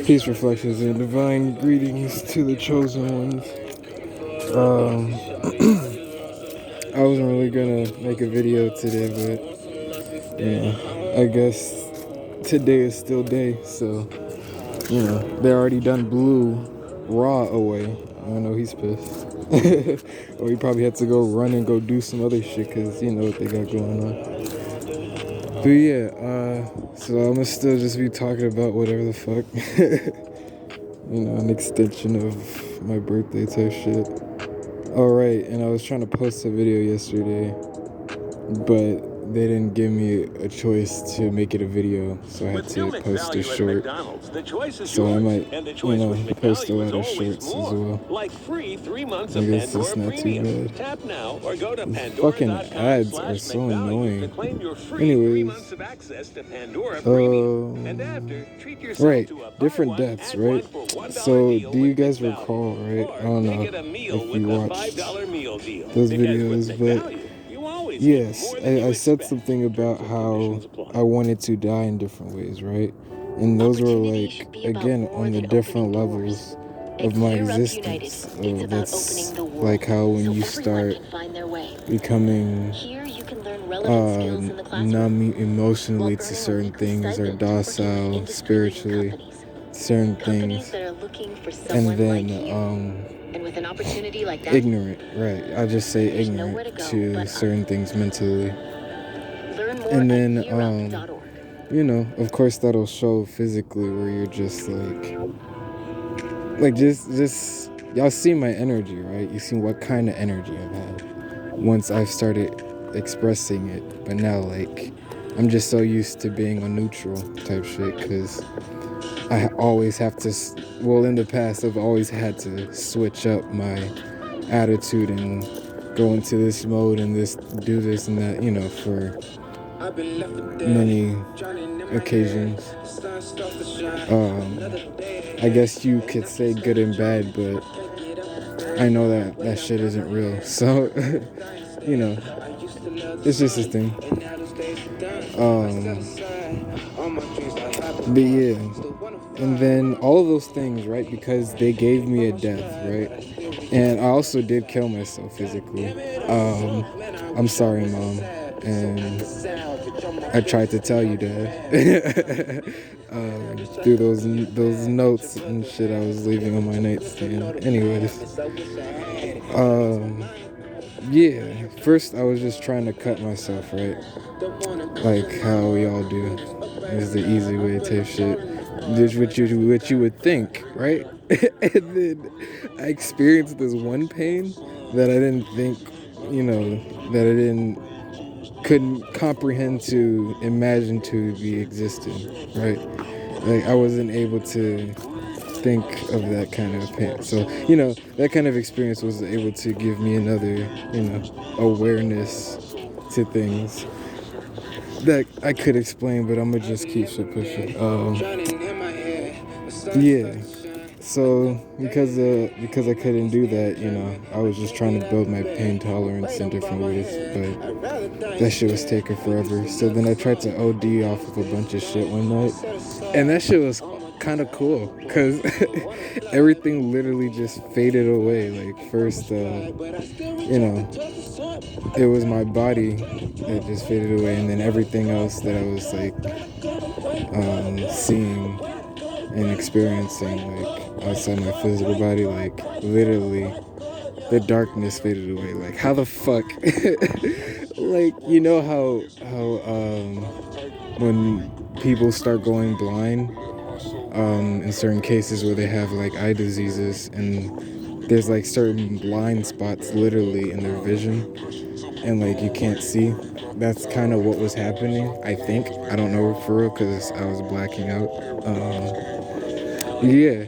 Peace, reflections, and divine greetings to the chosen ones. Um, I wasn't really gonna make a video today, but I guess today is still day. So they already done blew Raw away. I know he's pissed, or he probably had to go run and go do some other shit because you know what they got going on. But yeah, so I'm gonna still just be talking about whatever the fuck. An extension of my birthday type shit. Alright, and I was trying to post a video yesterday, but they didn't give me a choice to make it a video, so I had to post a short. So I might, post a lot of shorts as well. I guess it's not too bad. These fucking ads are so annoying. Anyways, right, different deaths, right? So, do you guys recall, right? I don't know if you watched those videos, but yes, I said something about how I wanted to die in different ways, right? And those were like, again, on the different levels of my existence. That's like how when you start becoming numb emotionally to certain things or docile spiritually certain things, and then ignorant, right? I'll just say ignorant to certain things mentally, and then of course that'll show physically where you're just just y'all see my energy, right? You see what kind of energy I've had once I've started expressing it, but now I'm just so used to being a neutral type shit because I always have to, in the past, I've always had to switch up my attitude and go into this mode and do this and that, for many occasions. I guess you could say good and bad, but I know that shit isn't real. So, it's just a thing. But yeah. And then all of those things, right? Because they gave me a death, right? And I also did kill myself physically. I'm sorry, Mom. And I tried to tell you, Dad. Through those notes and shit I was leaving on my nightstand. Anyways. Yeah. First, I was just trying to cut myself, right? Like how we all do. Is the easy way type shit. This what you would think, right? And then I experienced this one pain that I didn't think, that I couldn't comprehend to imagine to be existing, right? Like I wasn't able to think of that kind of pain. So, that kind of experience was able to give me another, awareness to things that I could explain, but I'm gonna just keep shit pushing. Yeah. So because I couldn't do that, I was just trying to build my pain tolerance in different ways, but that shit was taking forever. So then I tried to OD off of a bunch of shit one night, and that shit was kind of cool because everything literally just faded away. Like first, it was my body that just faded away, and then everything else that I was seeing and experiencing outside my physical body, literally the darkness faded away. Like how the fuck how when people start going blind in certain cases where they have eye diseases and there's certain blind spots literally in their vision and you can't see. That's kind of what was happening, I think. I don't know for real because I was blacking out. Yeah,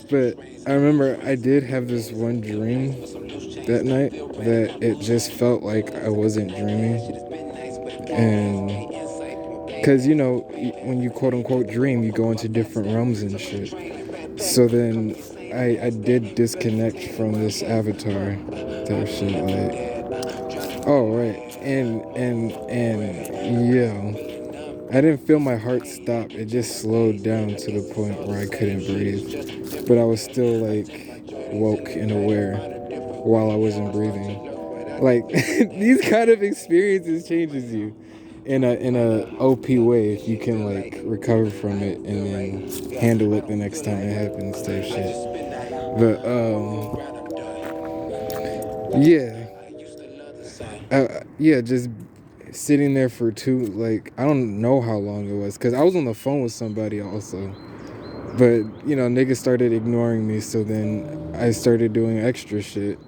but I remember I did have this one dream that night that it just felt like I wasn't dreaming. And because, when you quote unquote dream, you go into different realms and shit. So then I did disconnect from this avatar type shit. Oh, right. And yeah. I didn't feel my heart stop. It just slowed down to the point where I couldn't breathe. But I was still like woke and aware while I wasn't breathing. Like these kind of experiences changes you in a OP way if you can like recover from it and then handle it the next time it happens type shit. But yeah, yeah, just sitting there for like I don't know how long it was because I was on the phone with somebody also. But niggas started ignoring me, so then I started doing extra shit.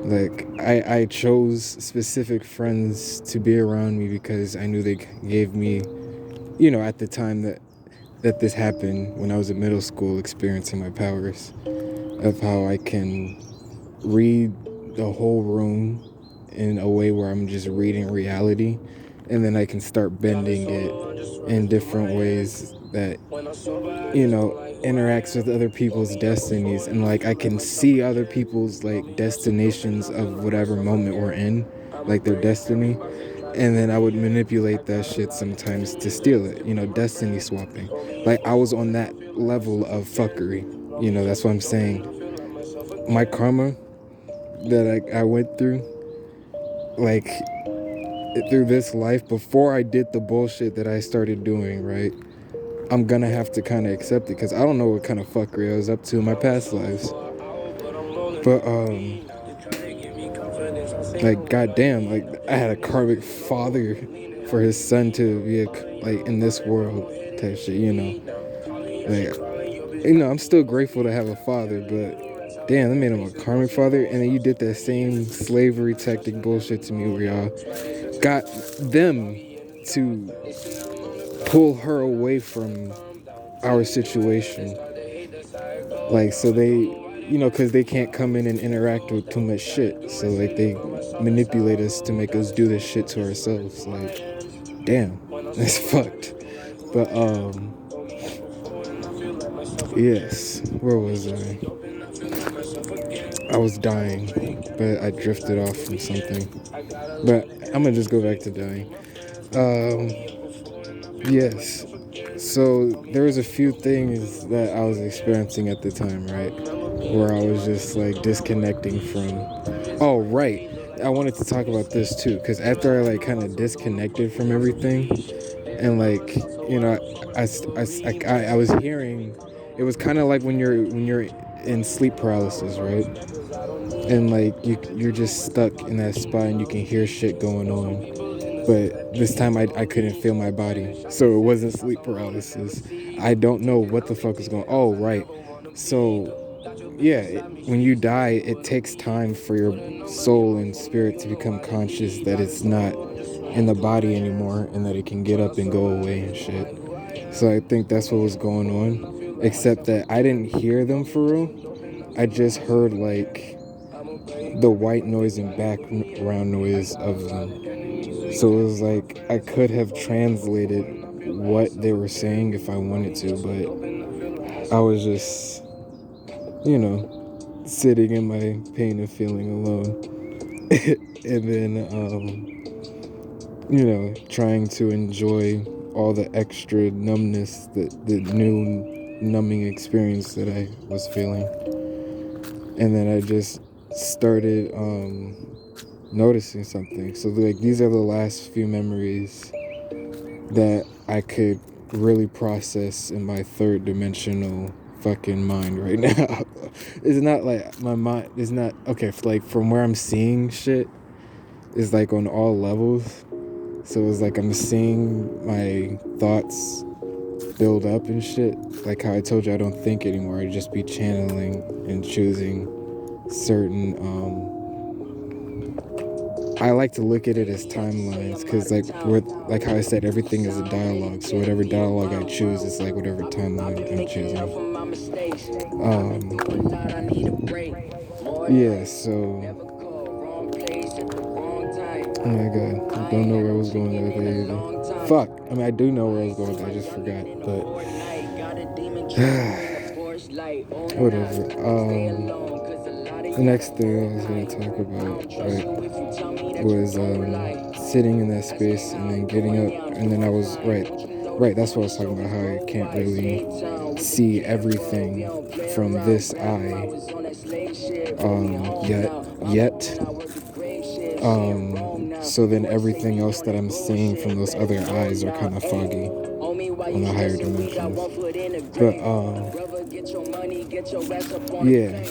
Like I chose specific friends to be around me because I knew they gave me, at the time that this happened when I was in middle school, experiencing my powers of how I can read the whole room in a way where I'm just reading reality, and then I can start bending it in different ways that interacts with other people's destinies, and like I can see other people's like destinations of whatever moment we're in, like their destiny, and then I would manipulate that shit sometimes to steal it, destiny swapping. Like I was on that level of fuckery. That's what I'm saying. My karma that I went through, like through this life before I did the bullshit that I started doing, right? I'm gonna have to kind of accept it because I don't know what kind of fuckery I was up to in my past lives. But like goddamn, like I had a karmic father for his son to be like in this world type shit, Like I'm still grateful to have a father, but damn, that made him a karmic father. And then you did that same slavery tactic bullshit to me where y'all got them to pull her away from our situation. Like, so they, because they can't come in and interact with too much shit. So, like, they manipulate us to make us do this shit to ourselves. Like, damn, that's fucked. But, yes, where was I? I was dying, but I drifted off from something. But I'm gonna just go back to dying. Yes. So there was a few things that I was experiencing at the time, right? Where I was just like disconnecting from. Oh, right. I wanted to talk about this too, because after I like kind of disconnected from everything, and like I was hearing, it was kind of like when you're in sleep paralysis, right? And like you're just stuck in that spot and you can hear shit going on. But this time I couldn't feel my body, so it wasn't sleep paralysis. I don't know what the fuck is going. Oh, right. So yeah, when you die, it takes time for your soul and spirit to become conscious that it's not in the body anymore and that it can get up and go away and shit. So I think that's what was going on, except that I didn't hear them for real. I just heard like the white noise and background noise of them. So it was like I could have translated what they were saying if I wanted to, but I was just, sitting in my pain and feeling alone. And then, trying to enjoy all the extra numbness, the new numbing experience that I was feeling. And then I just started noticing something. So like these are the last few memories that I could really process in my third dimensional fucking mind right now. It's not like my mind is not okay. Like from where I'm seeing shit is like on all levels. So it's like I'm seeing my thoughts build up and shit. Like how I told you I don't think anymore. I just be channeling and choosing certain I like to look at it as timelines because like how I said, everything is a dialogue. So whatever dialogue I choose, it's like whatever timeline I'm choosing. Yeah, so oh my god, I don't know where I was going with it either. Fuck, I mean I do know where I was going with it, I just forgot. But whatever. The next thing I was gonna talk about, right, was sitting in that space and then getting up, and then I was right. That's what I was talking about. How I can't really see everything from this eye yet. So then everything else that I'm seeing from those other eyes are kind of foggy on the higher dimensions. But yeah.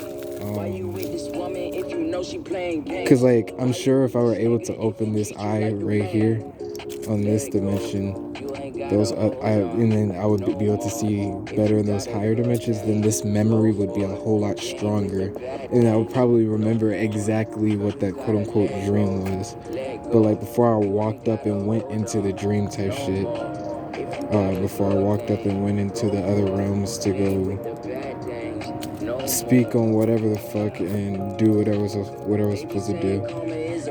Cause like I'm sure if I were able to open this eye right here on this dimension, and then I would be able to see better in those higher dimensions, then this memory would be a whole lot stronger, and I would probably remember exactly what that quote unquote dream was. But like before I walked up and went into the dream type shit, before I walked up and went into the other realms to go speak on whatever the fuck and do whatever I was supposed to do.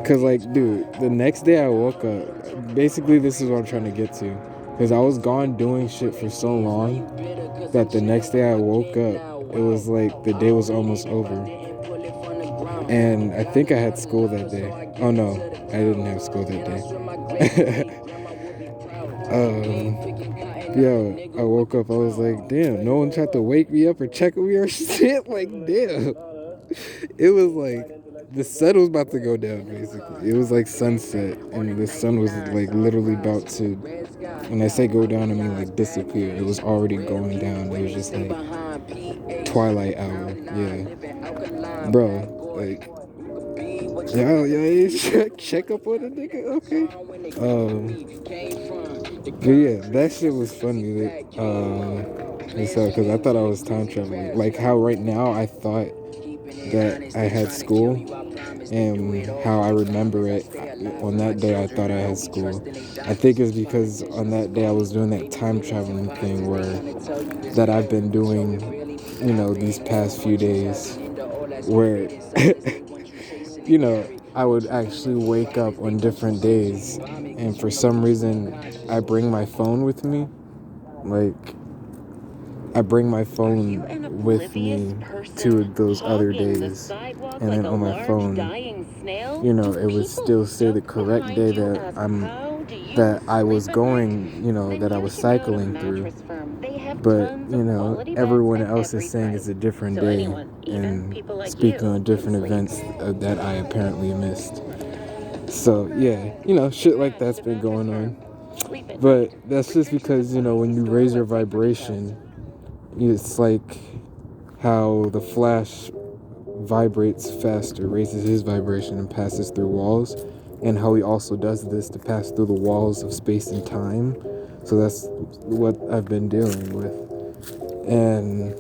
Cause like, dude, the next day I woke up. Basically, this is what I'm trying to get to. Cause I was gone doing shit for so long that the next day I woke up, it was like the day was almost over. And I think I had school that day. Oh no, I didn't have school that day. Yo, I woke up, I was like, damn, no one tried to wake me up or check on me or shit. Like, damn. It was like the sun was about to go down, basically. It was like sunset, and the sun was like literally about to, when I say go down, I mean like disappear. It was already going down. It was just like twilight hour. Yeah. Bro, like, yeah, check up on a nigga, okay? But yeah, that shit was funny. Because I thought I was time traveling. Like how right now I thought that I had school, and how I remember it on that day I thought I had school. I think it's because on that day I was doing that time traveling thing that I've been doing, these past few days, where I would actually wake up on different days, and for some reason I bring my phone with me. Like, I bring my phone with me to those other days, and then on my phone, it would still say the correct day that I was going, that I was cycling through. But, everyone else is saying it's a different day and speaking on different events that I apparently missed. So, yeah, shit like that's been going on. But that's just because, when you raise your vibration, it's like how the Flash vibrates faster, raises his vibration and passes through walls, and how he also does this to pass through the walls of space and time. So that's what I've been dealing with. And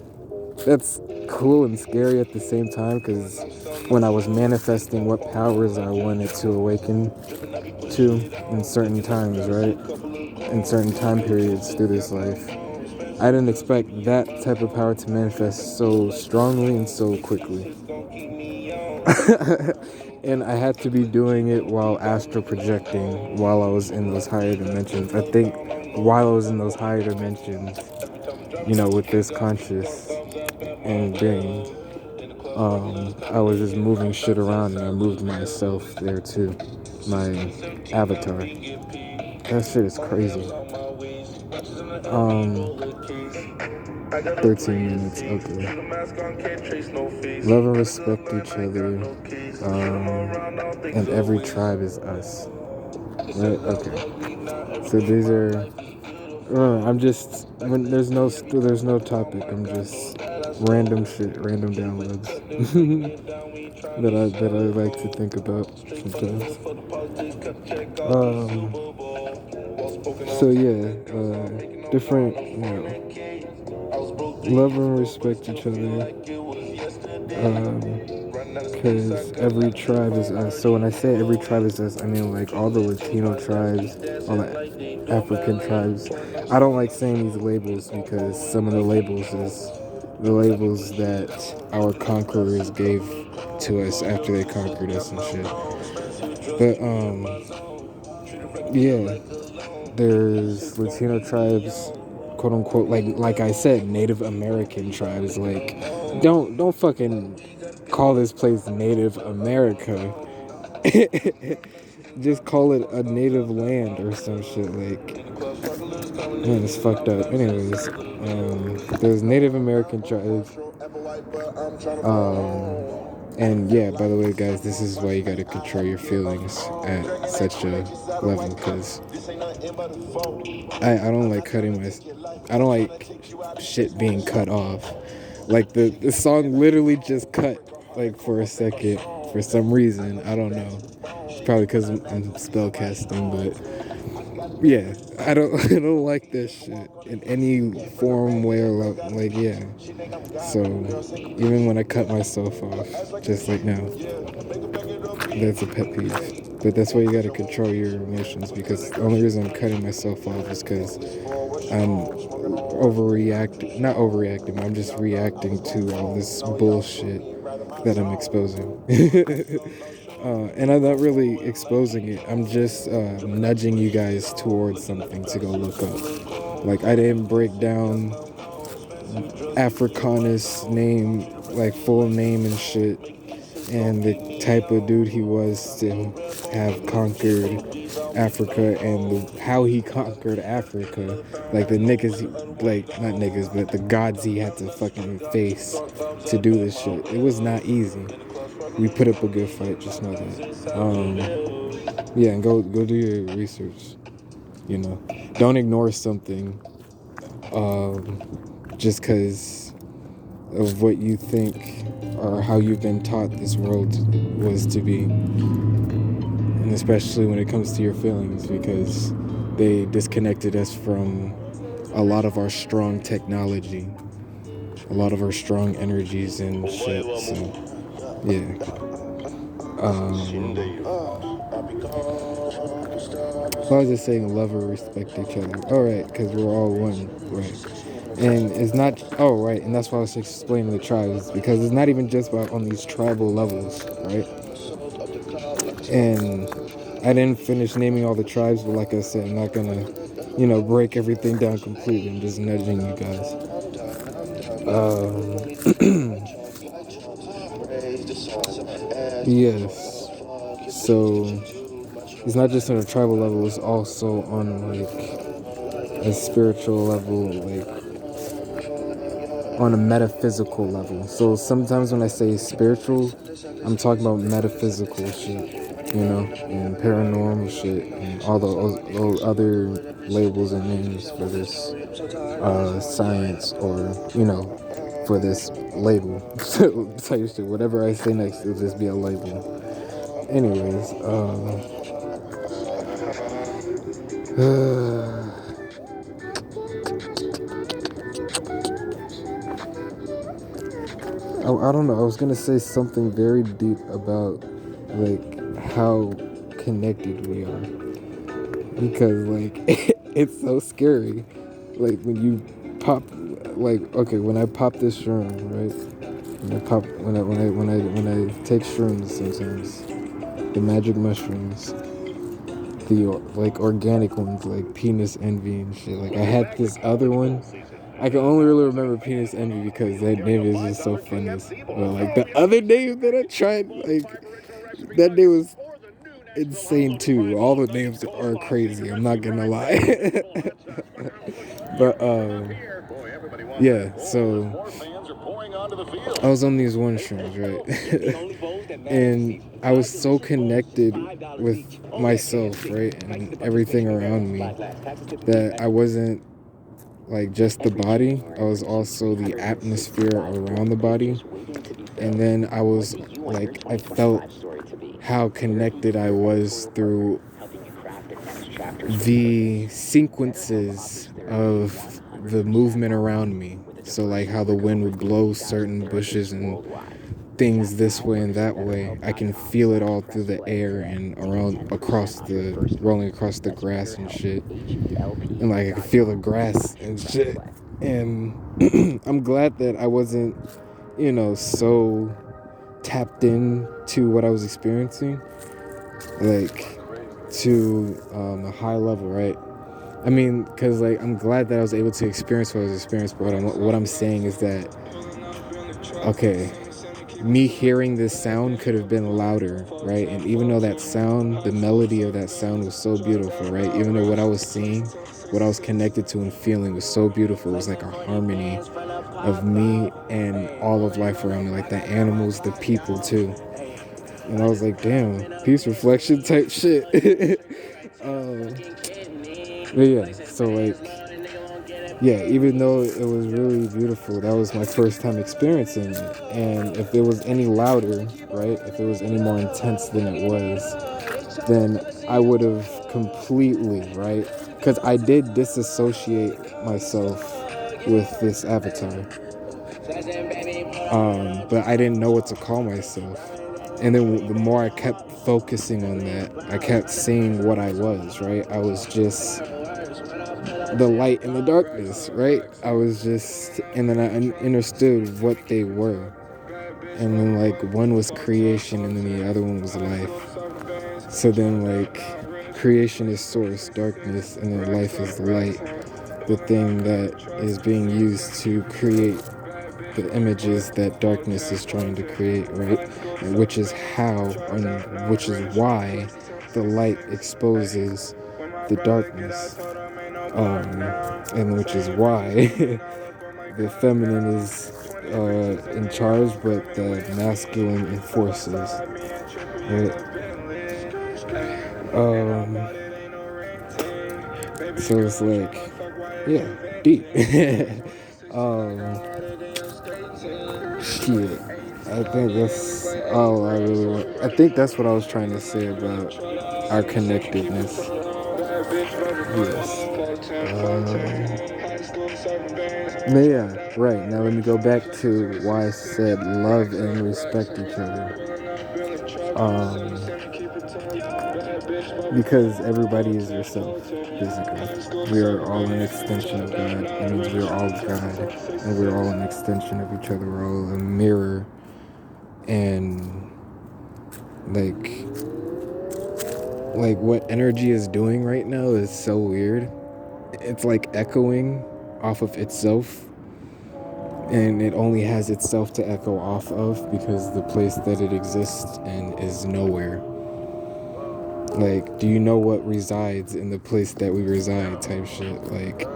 that's cool and scary at the same time, because when I was manifesting what powers I wanted to awaken to in certain times, right? In certain time periods through this life, I didn't expect that type of power to manifest so strongly and so quickly. And I had to be doing it while astral projecting while I was in those higher dimensions. I think while I was in those higher dimensions, with this conscious and brain, I was just moving shit around, and I moved myself there too, my avatar. That shit is crazy. 13 minutes, okay. Love and respect each other, and every tribe is us. Right? Okay. So these are, I'm just, when there's no topic, I'm just random shit, random downloads that I like to think about sometimes. So yeah, different, love and respect each other, because every tribe is us. So when I say every tribe is us, I mean like all the Latino tribes, all the African tribes. I don't like saying these labels because some of the labels is the labels that our conquerors gave to us after they conquered us and shit. But yeah, there's Latino tribes, quote unquote, like I said, Native American tribes. Like, don't fucking call this place Native America. just call it a native land or some shit. Like, man, it's fucked up. Anyways, there's Native American tribes. And yeah, by the way, guys, this is why you gotta control your feelings at such a level, because I don't like I don't like shit being cut off. Like the song literally just cut like for a second for some reason. I don't know. It's probably because I'm spell casting, but yeah, I don't I don't like this shit in any form, way, or like yeah. So even when I cut myself off, just like now, that's a pet peeve. But that's why you gotta control your emotions, because the only reason I'm cutting myself off is because I'm overreacting. Not overreacting, I'm just reacting to all this bullshit that I'm exposing. And I'm not really exposing it. I'm just nudging you guys towards something to go look up. Like, I didn't break down Africanus name, like full name and shit, and the type of dude he was to have conquered Africa, and how he conquered Africa. Like the niggas, like not niggas, but the gods he had to fucking face to do this shit. It was not easy. We put up a good fight, just know that. Yeah, and go do your research. You know, don't ignore something just because of what you think or how you've been taught this world was to be. And especially when it comes to your feelings, because they disconnected us from a lot of our strong technology, a lot of our strong energies and shit. So, yeah. I was just saying love or respect each other. All right, because we're all one, right? And it's not, oh, right, and that's why I was explaining the tribes, because it's not even just about on these tribal levels, right? And I didn't finish naming all the tribes, but like I said, I'm not gonna, break everything down completely. I'm just nudging you guys. Yes. So it's not just on a tribal level, it's also on like a spiritual level, like on a metaphysical level. So sometimes when I say spiritual, I'm talking about metaphysical shit, and paranormal shit, and all those other labels and names for this science, or for this label. Type shit. Whatever I say next, it'll just be a label. Anyways, I don't know. I was gonna say something very deep about like how connected we are, because like it's so scary. Like when you pop, like okay, when I pop this shroom, right? When I take shrooms sometimes, the magic mushrooms, the like organic ones, like penis envy and shit. Like I had this other one. I can only really remember penis envy because that name is just so funny. But like the other name that I tried, like that name was insane too. All the names are crazy. I'm not gonna lie. But yeah. So I was on these one shrooms, right? And I was so connected with myself, right, and everything around me, that I wasn't like just the body. I was also the atmosphere around the body. And then I was like, I felt how connected I was through the sequences of the movement around me. So like how the wind would blow certain bushes and things this way and that way. I can feel it all through the air and rolling across the grass and shit. And like I can feel the grass and shit. And I'm glad that I wasn't, so tapped in to what I was experiencing, like to a high level, right? I mean, because like I'm glad that I was able to experience what I was experiencing, but what I'm saying is that, okay, me hearing this sound could have been louder, right? And even though that sound, the melody of that sound was so beautiful, right? Even though what I was seeing, what I was connected to and feeling was so beautiful, it was like a harmony of me and all of life around me, like the animals, the people too. And I was like, damn, peace reflection type shit. But yeah, so like, yeah, even though it was really beautiful, that was my first time experiencing it. And if it was any louder, right, if it was any more intense than it was, then I would have completely, right, because I did disassociate myself with this avatar. But I didn't know what to call myself. And then the more I kept focusing on that, I kept seeing what I was, right? I was just the light in the darkness, right? I was just, and then I understood what they were. And then, like, one was creation, and then the other one was life. So then, like, creation is source, darkness, and then life is light, the thing that is being used to create the images that darkness is trying to create, right? And which is how, and which is why the light exposes the darkness. And which is why the feminine is in charge, but the masculine enforces, right? So it's like, yeah, deep. Shit. I think that's all I really want. I think that's what I was trying to say about our connectedness. Yes. But yeah, right. Now let me go back to why I said love and respect each other. Because everybody is yourself, physically. We are all an extension of God. That means we are all God, and we're all an extension of each other. We're all a mirror, and like what energy is doing right now is so weird. It's like echoing off of itself, and it only has itself to echo off of because the place that it exists in is nowhere. Like, do you know what resides in the place that we reside type shit? Like,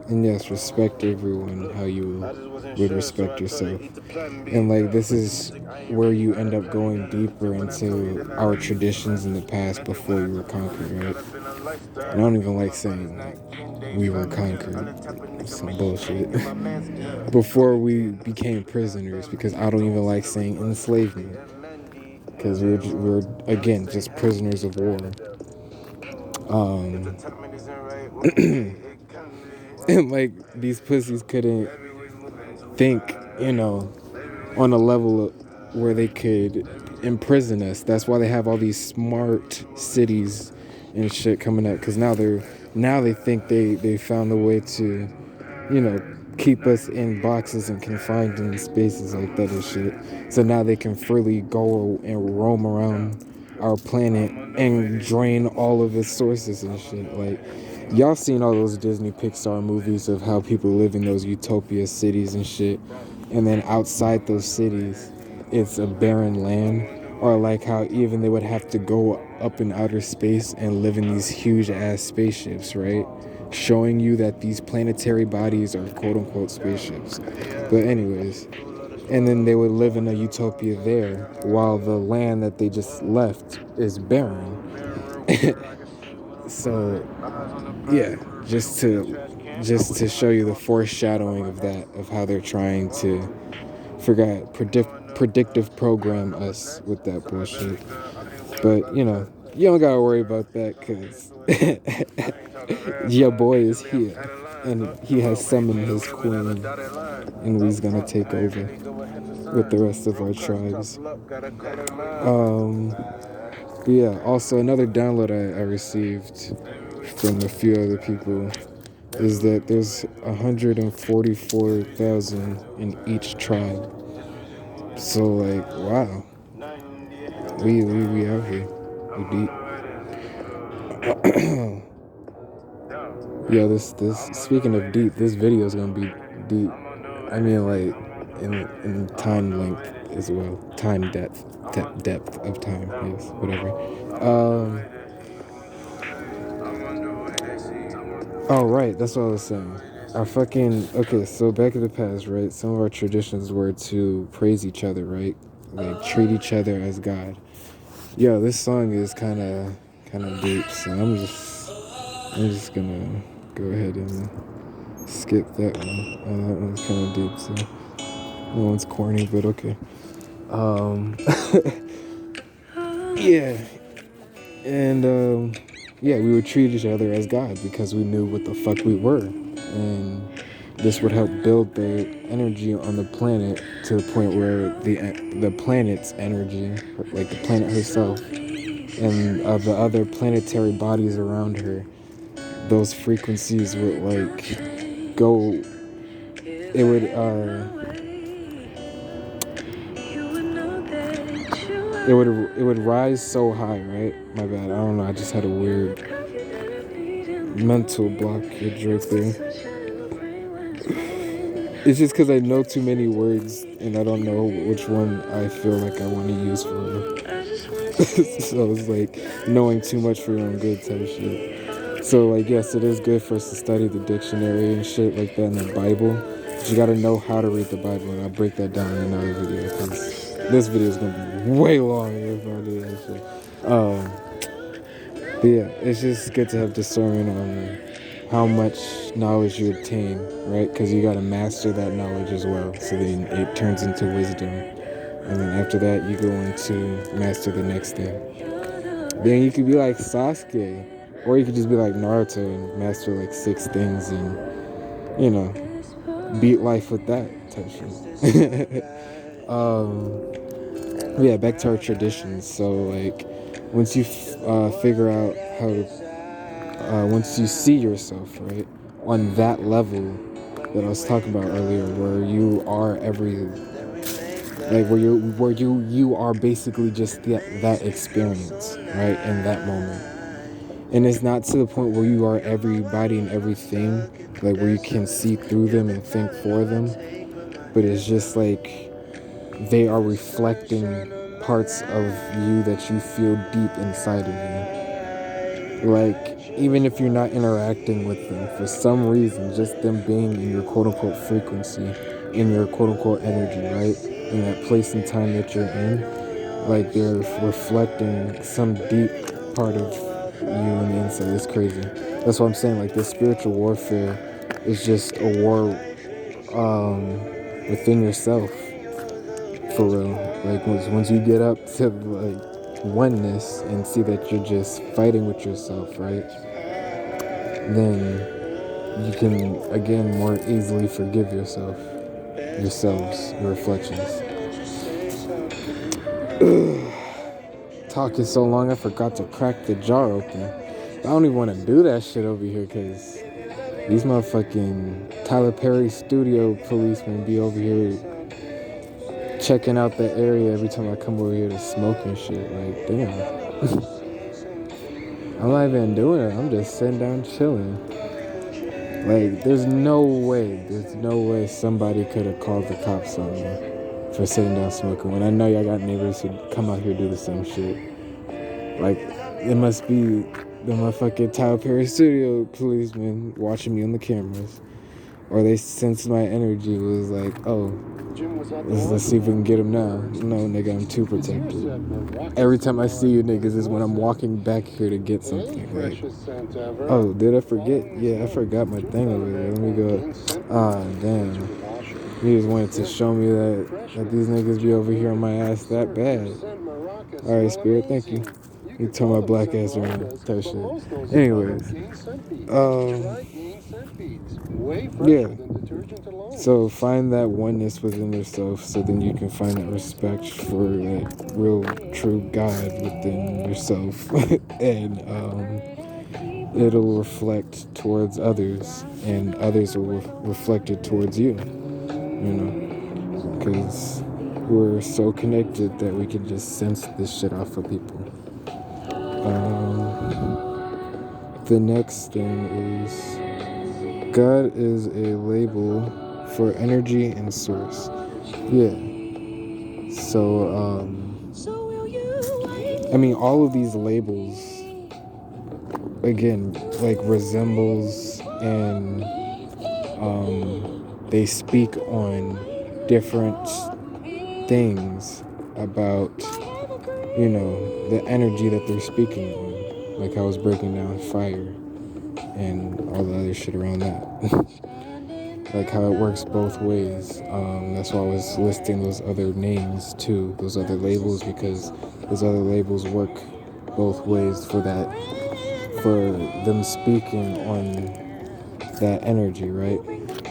and yes, respect everyone how you would respect yourself. And like, this is where you end up going deeper into our traditions in the past before we were conquered, right? And I don't even like saying like we were conquered. It's some bullshit. Before we became prisoners, because I don't even like saying enslavement, because we're again just prisoners of war. And like these pussies couldn't think, on a level where they could imprison us. That's why they have all these smart cities and shit coming up, because now they think they found a way to, keep us in boxes and confined in spaces like that and shit. So now they can freely go and roam around our planet and drain all of its sources and shit. Like, y'all seen all those Disney Pixar movies of how people live in those utopia cities and shit, and then outside those cities it's a barren land. Or like how even they would have to go up in outer space and live in these huge ass spaceships, right? Showing you that these planetary bodies are quote unquote spaceships. But anyways, and then they would live in a utopia there while the land that they just left is barren. So yeah, just to show you the foreshadowing of that, of how they're trying to predictive program us with that bullshit. But you don't gotta worry about that, because your boy is here and he has summoned his queen, and we's gonna take over with the rest of our tribes. But yeah, also another download I received from a few other people is that there's 144,000 in each tribe. So like, wow, we out here, we deep. Yo, this speaking of deep, this video is gonna be deep. I mean, like in time length as well, time depth of time. Yes, whatever. Um. Oh right, that's what I was saying. Our fucking okay. So back in the past, right? Some of our traditions were to praise each other, right? Like treat each other as God. Yo, this song is kind of deep, so I'm just gonna go ahead and skip that one. That one's kind of deep, so that one's corny, but okay. Um, yeah, and yeah, we would treat each other as God because we knew what the fuck we were, and this would help build the energy on the planet to the point where the planet's energy, like the planet herself, and the other planetary bodies around her, those frequencies would like go. It would it would rise so high, right? My bad. I don't know. I just had a weird mental blockage right there. It's just because I know too many words and I don't know which one I feel like I want to use for them. So it's like knowing too much for your own good type of shit. So like yes, it is good for us to study the dictionary and shit like that in the Bible. But you gotta know how to read the Bible, and I'll break that down in another video because this video is gonna be way longer if I do that shit. But yeah, it's just good to have discernment on how much knowledge you obtain, right? Because you gotta master that knowledge as well. So then it turns into wisdom. And then after that, you go into master the next thing. Then you could be like Sasuke. Or you could just be like Naruto and master like 6 things and, you know, beat life with that type shit. Yeah, back to our traditions. So, like, once you figure out how to, once you see yourself, right, on that level that I was talking about earlier, where you are like where you are basically just that experience, right, in that moment. And it's not to the point where you are everybody and everything, like where you can see through them and think for them, but it's just like they are reflecting parts of you that you feel deep inside of you. Like, even if you're not interacting with them, for some reason, just them being in your quote-unquote frequency, in your quote-unquote energy, right? In that place and time that you're in, like they're reflecting some deep part of you on the inside. It's crazy. That's what I'm saying. Like, this spiritual warfare is just a war within yourself, for real. Like, once you get up to like oneness and see that you're just fighting with yourself, right? Then you can again more easily forgive yourself, yourselves, your reflections. Talking so long, I forgot to crack the jar open. I don't even want to do that shit over here because these motherfucking Tyler Perry studio policemen be over here checking out the area every time I come over here to smoke and shit. Like, damn. I'm not even doing it. I'm just sitting down chilling. Like, there's no way somebody could have called the cops on me for sitting down smoking when I know y'all got neighbors who come out here do the same shit. Like, it must be the motherfucking Tyler Perry studio policemen watching me on the cameras. Or they sensed my energy, was like, oh, let's see if we can get him now. No, nigga, I'm too protected. Every time I see you niggas is when I'm walking back here to get something. Like, oh, did I forget? Yeah, I forgot my thing over there. Let me go. Ah, damn. You just wanted to show me that these niggas be over here on my ass that bad. Alright, Spirit, thank you. You turn my black ass around, type shit. Anyways, yeah. So find that oneness within yourself, so then you can find that respect for that real, true God within yourself, and it'll reflect towards others, and others will reflect it towards you. You know, because we're so connected that we can just sense this shit off of people. The next thing is God is a label for energy and source. Yeah. So, I mean, all of these labels, again, like resembles and they speak on different things about, the energy that they're speaking on. Like I was breaking down fire and all the other shit around that. Like how it works both ways. That's why I was listing those other names too, those other labels, because those other labels work both ways for them speaking on that energy, right?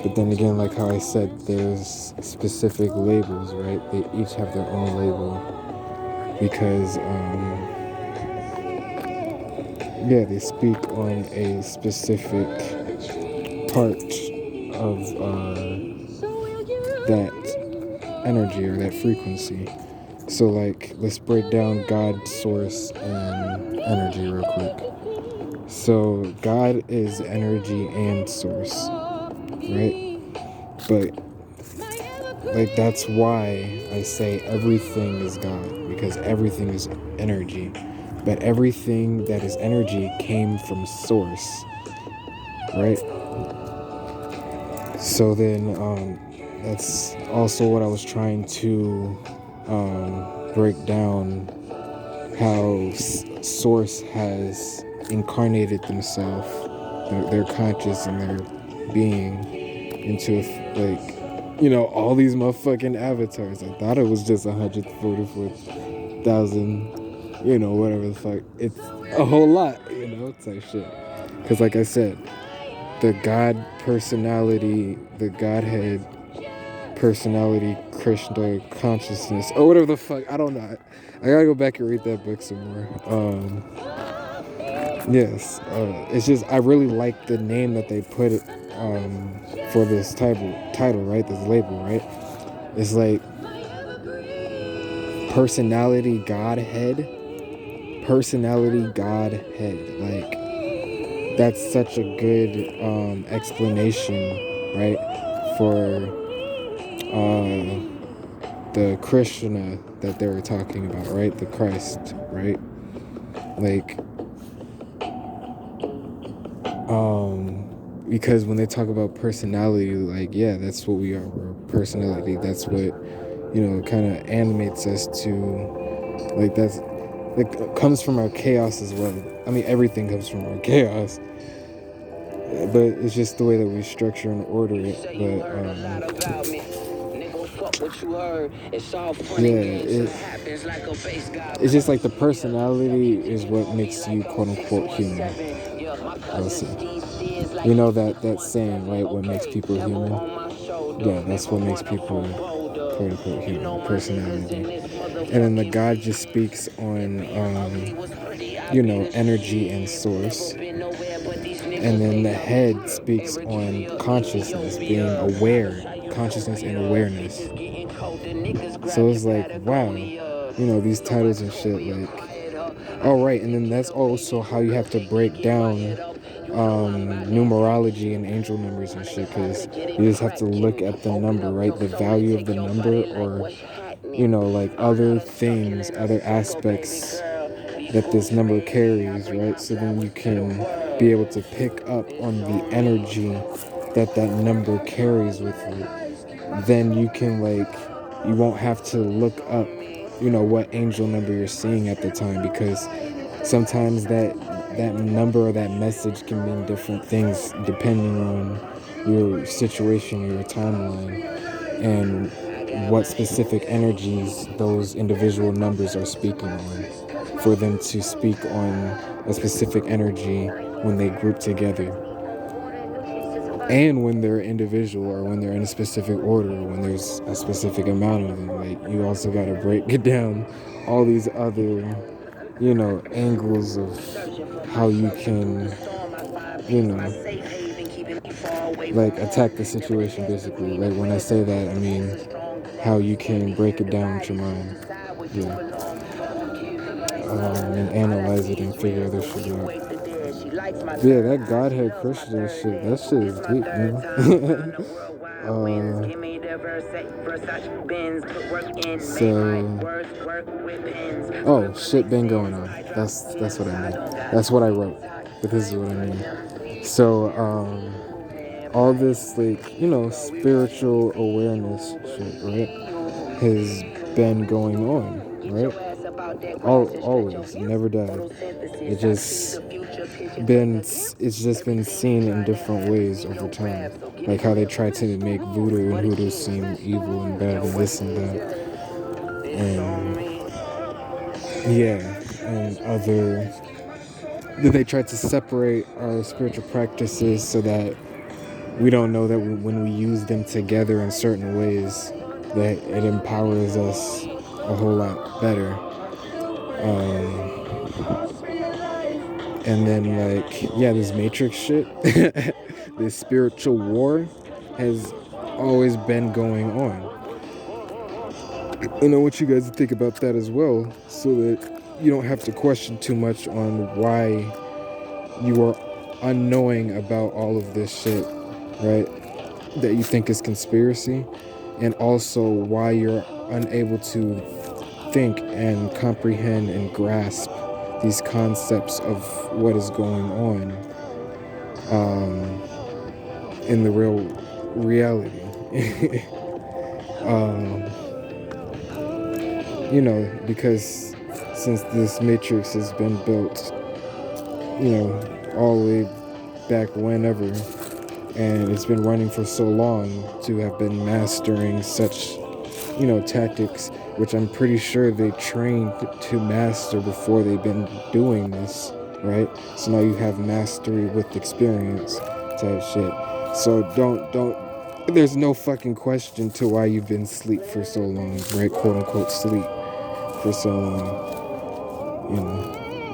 But then again, like how I said, there's specific labels, right? They each have their own label because, they speak on a specific part of that energy or that frequency. So, like, let's break down God, source, and energy real quick. So, God is energy and source, right? But, like, that's why I say everything is God, because everything is energy. But everything that is energy came from source, right? So then, that's also what I was trying to break down, how source has incarnated themselves, their conscious and their being into all these motherfucking avatars. I thought it was just 144,000, whatever the fuck. It's a whole lot, type shit. Because like I said, the God personality, the Godhead personality, Krishna consciousness, or whatever the fuck, I don't know. I gotta go back and read that book some more. Yes, it's just I really like the name that they put it for this title, right? This label, right? It's like personality Godhead. Like, that's such a good explanation, right, for the Krishna that they were talking about, right? The Christ, right? Like, because when they talk about personality, like, yeah, that's what we are. We're personality. That's what, kind of animates us to, like, that's, like, comes from our chaos as well. I mean, everything comes from our chaos. But it's just the way that we structure and order it. It's just like the personality is what makes you quote unquote human. Let's see. That saying, right? What makes people human? Yeah, that's what makes people quote unquote human, personality. And then the God just speaks on energy and source. And then the head speaks on consciousness, being aware, consciousness and awareness. So it's like, wow, these titles and shit, like, all right. And then that's also how you have to break down numerology and angel numbers and shit, because you just have to look at the number, right? The value of the number, or, like other things, other aspects that this number carries, right? So then you can be able to pick up on the energy that number carries with it. Then you can, like, you won't have to look up, what angel number you're seeing at the time, because sometimes that number or that message can mean different things depending on your situation, your timeline, and what specific energies those individual numbers are speaking on, for them to speak on a specific energy when they group together, and when they're individual, or when they're in a specific order, when there's a specific amount of them. Like, you also got to break it down all these other angles of how you can like attack the situation, basically. Like, when I say that, I mean how you can break it down with your mind, and analyze it and figure this shit out. Yeah, that Godhead Christian shit, that shit is deep, man. Oh, shit been going on. That's what I mean. That's what I wrote. But this is what I mean. So, all this, like, spiritual awareness shit, right, has been going on, right? Always, never died. It's just been seen in different ways over time. Like how they try to make voodoo and hoodoo seem evil and bad and this and that. And yeah, and other. Then they try to separate our spiritual practices so that we don't know that when we use them together in certain ways, that it empowers us a whole lot better. And then, like, yeah, this Matrix shit, this spiritual war has always been going on. And I want you guys to think about that as well, so that you don't have to question too much on why you are unknowing about all of this shit, right? That you think is conspiracy, and also why you're unable to think and comprehend and grasp these concepts of what is going on in the real reality. Because since this matrix has been built, all the way back whenever, and it's been running for so long, to have been mastering such tactics, which I'm pretty sure they trained to master before they've been doing this, right? So now you have mastery with experience type shit. So don't there's no fucking question to why you've been asleep for so long, right? Quote unquote sleep for so long.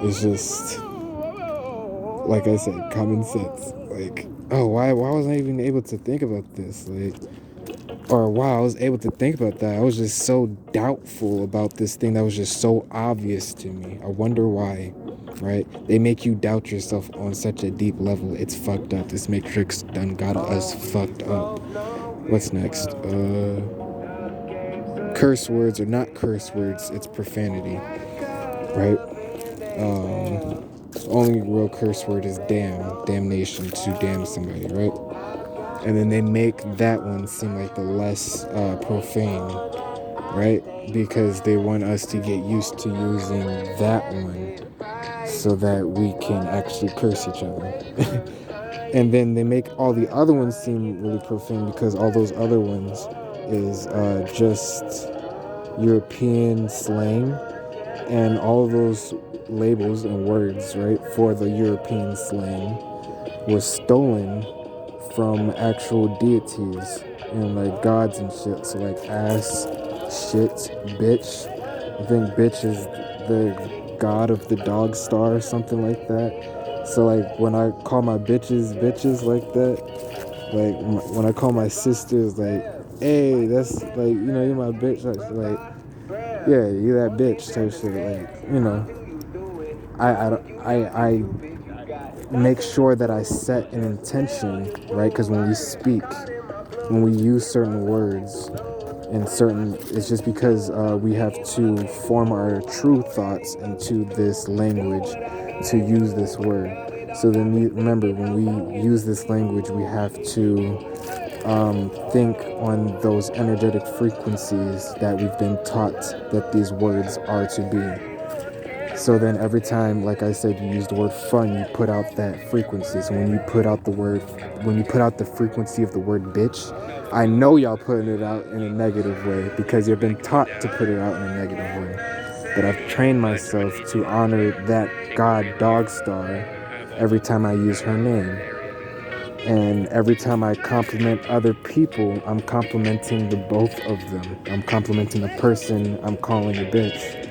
It's just, like I said, common sense. Like, oh, why wasn't I even able to think about this? Like, or wow, I was able to think about that. I was just so doubtful about this thing that was just so obvious to me. I wonder why, right? They make you doubt yourself on such a deep level. It's fucked up. This Matrix done got us fucked up. What's next? Curse words are not curse words. It's profanity, right? Only real curse word is damnation, to damn somebody, right? And then they make that one seem like the less profane, right? Because they want us to get used to using that one so that we can actually curse each other. And then they make all the other ones seem really profane because all those other ones is just European slang, and all of those labels and words, right, for the European slang was stolen from actual deities and like gods and shit. So like ass, shit, bitch. I think bitch is the god of the dog star or something like that. So like when I call my bitches like that, like when I call my sisters like, hey, that's like, you're my bitch, like yeah, you that bitch type shit. Like, I make sure that I set an intention, right? Because when we use certain words and it's just because we have to form our true thoughts into this language to use this word. So then remember, when we use this language, we have to think on those energetic frequencies that we've been taught that these words are to be. So then every time, like I said, you use the word fun, you put out that frequency. So when you put out the frequency of the word bitch, I know y'all putting it out in a negative way because you've been taught to put it out in a negative way. But I've trained myself to honor that god dog star every time I use her name. And every time I compliment other people, I'm complimenting the both of them. I'm complimenting the person I'm calling a bitch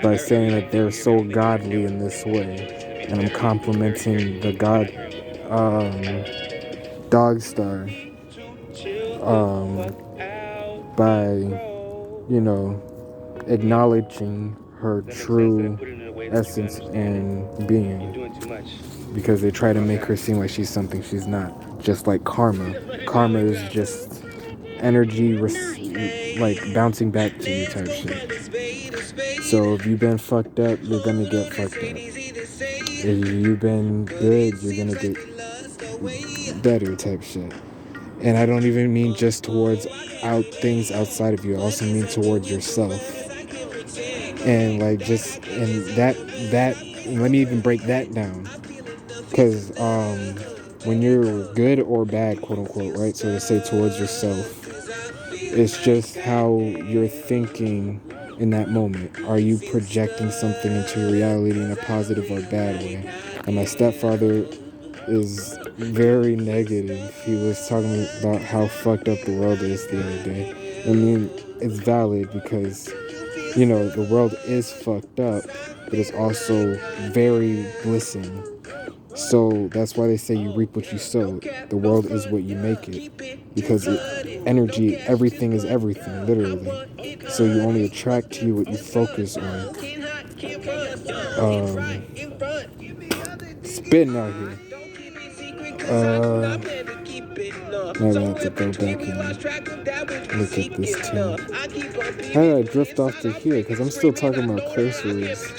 by saying that they're so godly in this way. And I'm complimenting the god dog star by, acknowledging her true essence and being. because they try to make her seem like she's something she's not. Just like karma. Karma is just energy, like bouncing back to you type shit. So if you've been fucked up, you're gonna get fucked up. If you've been good, you're gonna get better type shit. And I don't even mean just towards things outside of you. I also mean towards yourself. And like that let me even break that down. Because when you're good or bad, quote unquote, right? So to say towards yourself, it's just how you're thinking in that moment. Are you projecting something into your reality in a positive or bad way? And my stepfather is very negative. He was talking about how fucked up the world is the other day. I mean, it's valid because, you know, the world is fucked up, but it's also very blissing. So that's why they say you reap what you sow. The world is what you make it. Because energy, everything is everything, literally. So you only attract to you what you focus on. Spitting out here. Now I have to go back and look at this too. How did I drift off to here? Because I'm still talking about curse words.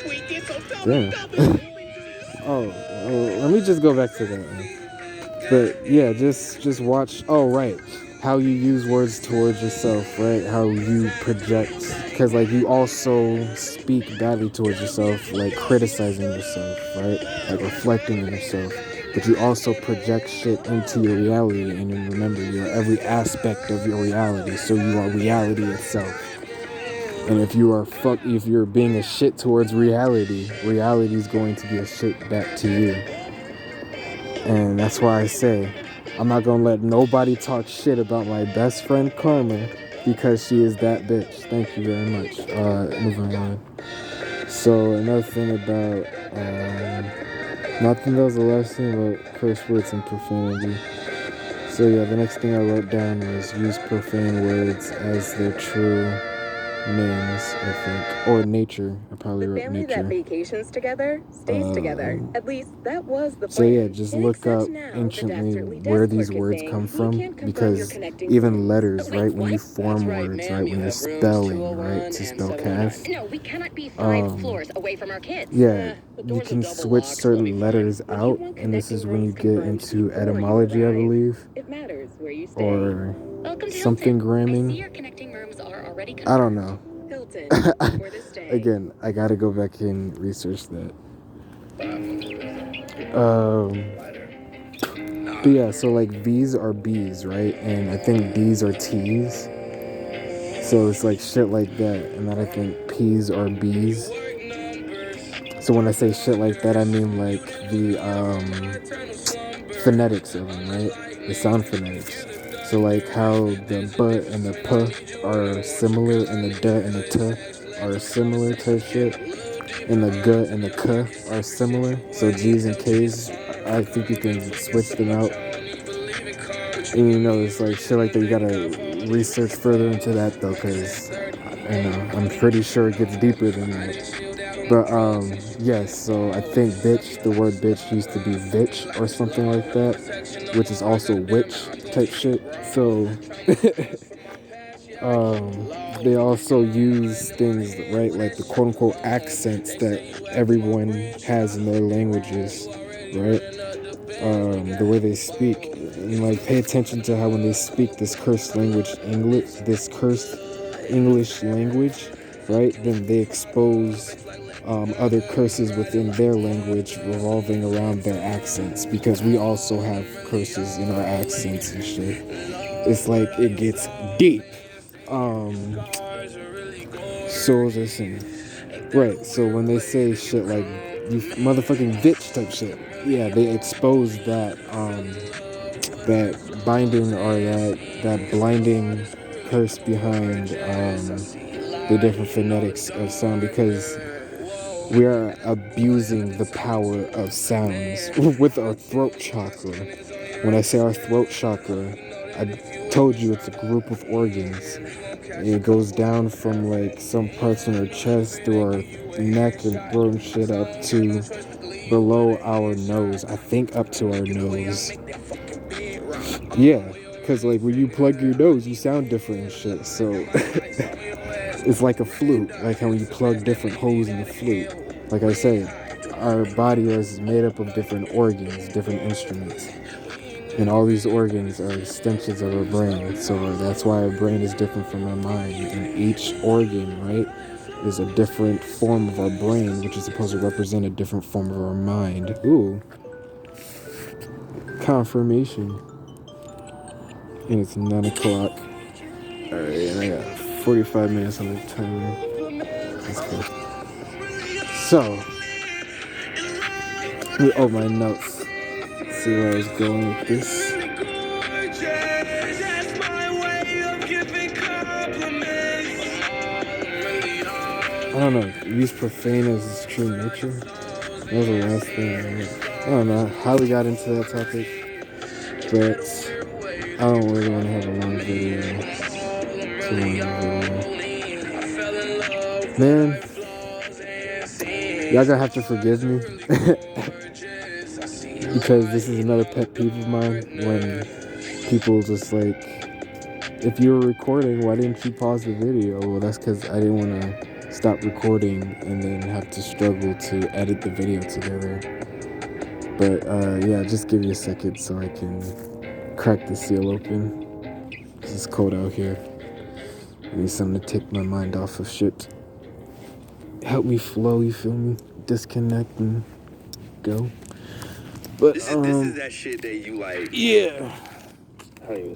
Damn. Let me just go back to that one. But yeah, just watch. Oh, right. How you use words towards yourself, right? How you project. Because, like, you also speak badly towards yourself, like criticizing yourself, right? Like reflecting on yourself. But you also project shit into your reality. And you remember, you're every aspect of your reality. So you are reality itself. And if you're being a shit towards reality, reality is going to be a shit back to you. And that's why I say, I'm not gonna let nobody talk shit about my best friend Karma because she is that bitch. Thank you very much. Moving on. So another thing about, nothing that was the last thing about curse words and profanity. So yeah, the next thing I wrote down was use profane words as their true names, I think, or nature. I probably wrote nature. The family that vacations together stays together. At least that was the plan. So yeah, just look up anciently where these words come from, because even letters, right? When you form words, right? When you're spelling, right? To spell cast. No, we cannot be 5 floors away from our kids. Yeah, you can switch certain letters out, and this is when you get into etymology, I believe. It matters where you stay. Or something gramming. I don't know. Again, I gotta go back and research that. But yeah, so like V's are B's, right? And I think D's are T's. So it's like shit like that. And then I think P's are B's. So when I say shit like that, I mean like the phonetics of them, right? The sound phonetics. So like how the B and the P are similar, and the D and the T are similar to shit, and the G and the K are similar. So G's and K's, I think you can switch them out. And you know, it's like shit like that. You gotta research further into that though, because I'm pretty sure it gets deeper than that. But yes, so I think bitch, the word bitch used to be bitch or something like that, which is also witch type shit. So they also use things, right, like the quote unquote accents that everyone has in their languages, right? The way they speak, and like pay attention to how when they speak this cursed English language, right? Then they expose other curses within their language revolving around their accents, because we also have curses in our accents and shit. It's like it gets deep. So what was I saying? Right, so when they say shit like you motherfucking bitch type shit, yeah, they expose that that binding or that blinding curse behind the different phonetics of sound, because we are abusing the power of sounds with our throat chakra. When I say our throat chakra, I told you it's a group of organs. It goes down from like some parts in our chest through our neck and throat and shit up to below our nose. I think up to our nose. Yeah, because like when you plug your nose, you sound different and shit. So it's like a flute, like how when you plug different holes in the flute. Like I said, our body is made up of different organs, different instruments. And all these organs are extensions of our brain. So that's why our brain is different from our mind. And each organ, right, is a different form of our brain, which is supposed to represent a different form of our mind. Ooh. Confirmation. And it's 9 o'clock. Alright, and I got 45 minutes on the timer. That's good. So, oh, my notes. Let's see where I was going with this. I don't know. Use profane as its true nature. That was the last thing. I don't know how we got into that topic, but I don't really want to have a long video. Too long video. Man, y'all gonna have to forgive me because this is another pet peeve of mine when people just like, if you were recording, why didn't you pause the video? Well, that's because I didn't want to stop recording and then have to struggle to edit the video together. But yeah, just give me a second so I can crack the seal open. It's cold out here. I need something to take my mind off of shit. Help me flow, you feel me? Disconnect and go. But this is that shit that you like. Yeah.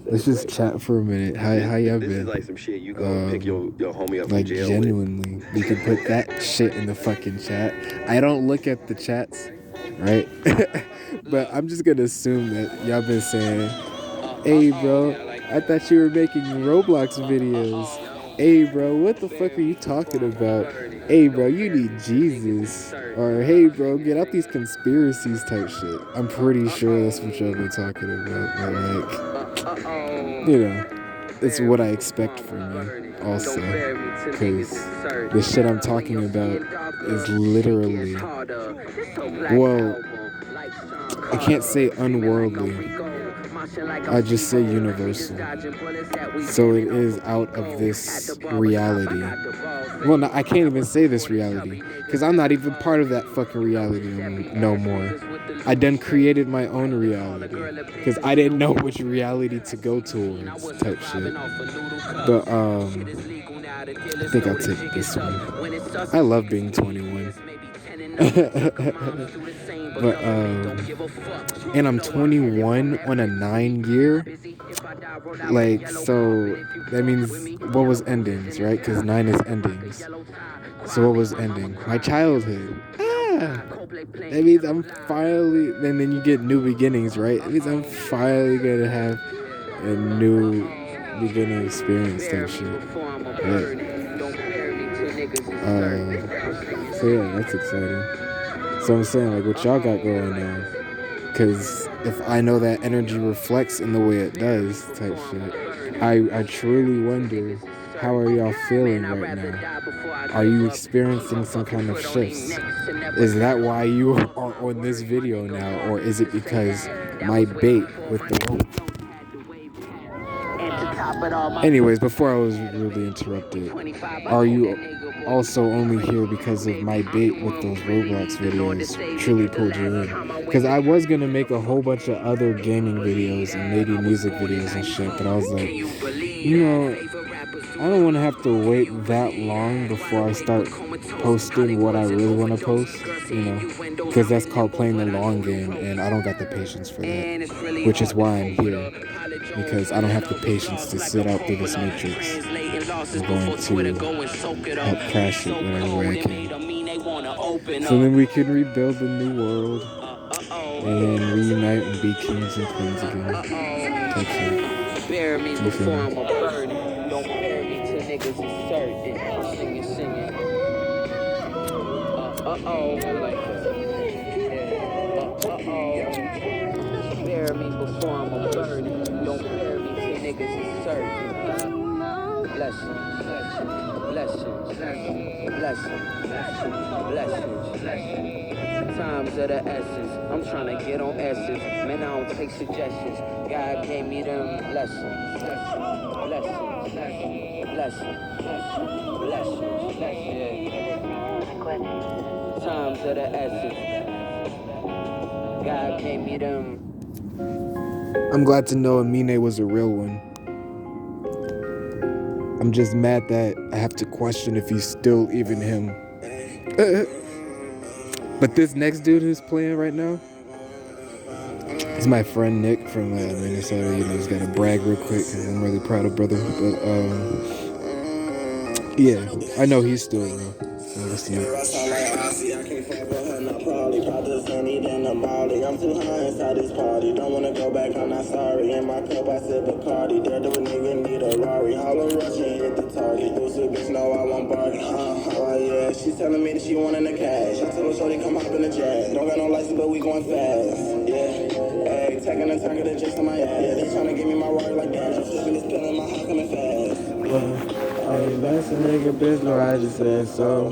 Let's just chat for a minute. How y'all been? This is like some shit you go pick your homie up like from jail genuinely, with. We could put that shit in the fucking chat. I don't look at the chats, right? But I'm just gonna assume that y'all been saying, "Hey, bro, I thought you were making Roblox videos. Hey, bro, what the fuck are you talking about? Hey, bro, you need Jesus." Or, "Hey, bro, get out these conspiracies type shit." I'm pretty sure that's what y'all been talking about. But, like, you know, it's what I expect from you also. Because the shit I'm talking about is literally, well, I can't say unworldly. I just say universal. So it is out of this reality. Well, no, I can't even say this reality because I'm not even part of that fucking reality no more. I done created my own reality because I didn't know which reality to go towards type shit. But I think I'll take this one. I love being 21. But and I'm 21 on a 9-year. Like, so that means what was endings, right? Because 9 is endings. So what was ending? My childhood. That means I'm finally, and then you get new beginnings, right? It means I'm finally gonna have a new beginning experience type shit. Right? So yeah, that's exciting. So I'm saying, like, what y'all got going on? Because if I know that energy reflects in the way it does type shit, I truly wonder, how are y'all feeling right now? Are you experiencing some kind of shifts? Is that why you are on this video now? Or is it because my bait with the rope? Anyways, before I was rudely interrupted, are you also only here because of my bait with those Roblox videos truly pulled you in? Because I was going to make a whole bunch of other gaming videos and maybe music videos and shit, but I was like, you know, I don't want to have to wait that long before I start posting what I really want to post, you know, because that's called playing the long game, and I don't got the patience for that, which is why I'm here, because I don't have the patience to sit out through this matrix. I'm going to help crash it whatever way I can. So then we can rebuild the new world and reunite and be kings and queens again. Type shit. You feel me? Niggas is certain. Singing. Bear me before I'm a burden. Don't bear me till niggas is certain. Blessings. Times of the essence. I'm trying to get on essence. Man, I don't take suggestions. God gave me them lessons. Yeah. Times of the essence. God gave me them. I'm glad to know Amine was a real one. I'm just mad that I have to question if he's still even him. But this next dude who's playing right now is my friend Nick from Minnesota. You know, he's got to brag real quick because I'm really proud of brother. But yeah, I know he's still real. So listen to I'm too high inside this party. Don't wanna go back, I'm not sorry. In my cup, I sip Bacardi. There to a nigga need a Rari. Hollow rush and hit the target. Lucy bitch, no, I won't bargain. Oh yeah, she's telling me that she wanting the cash. I told her, shorty, come hop in the jag. Don't got no license, but we going fast. Yeah, hey, taking a turn, get a just on my ass. Yeah, they trying to give me my Rari like that. I'm flipping this pill in my heart coming fast. hey, that's a nigga bitch, no, I just said so.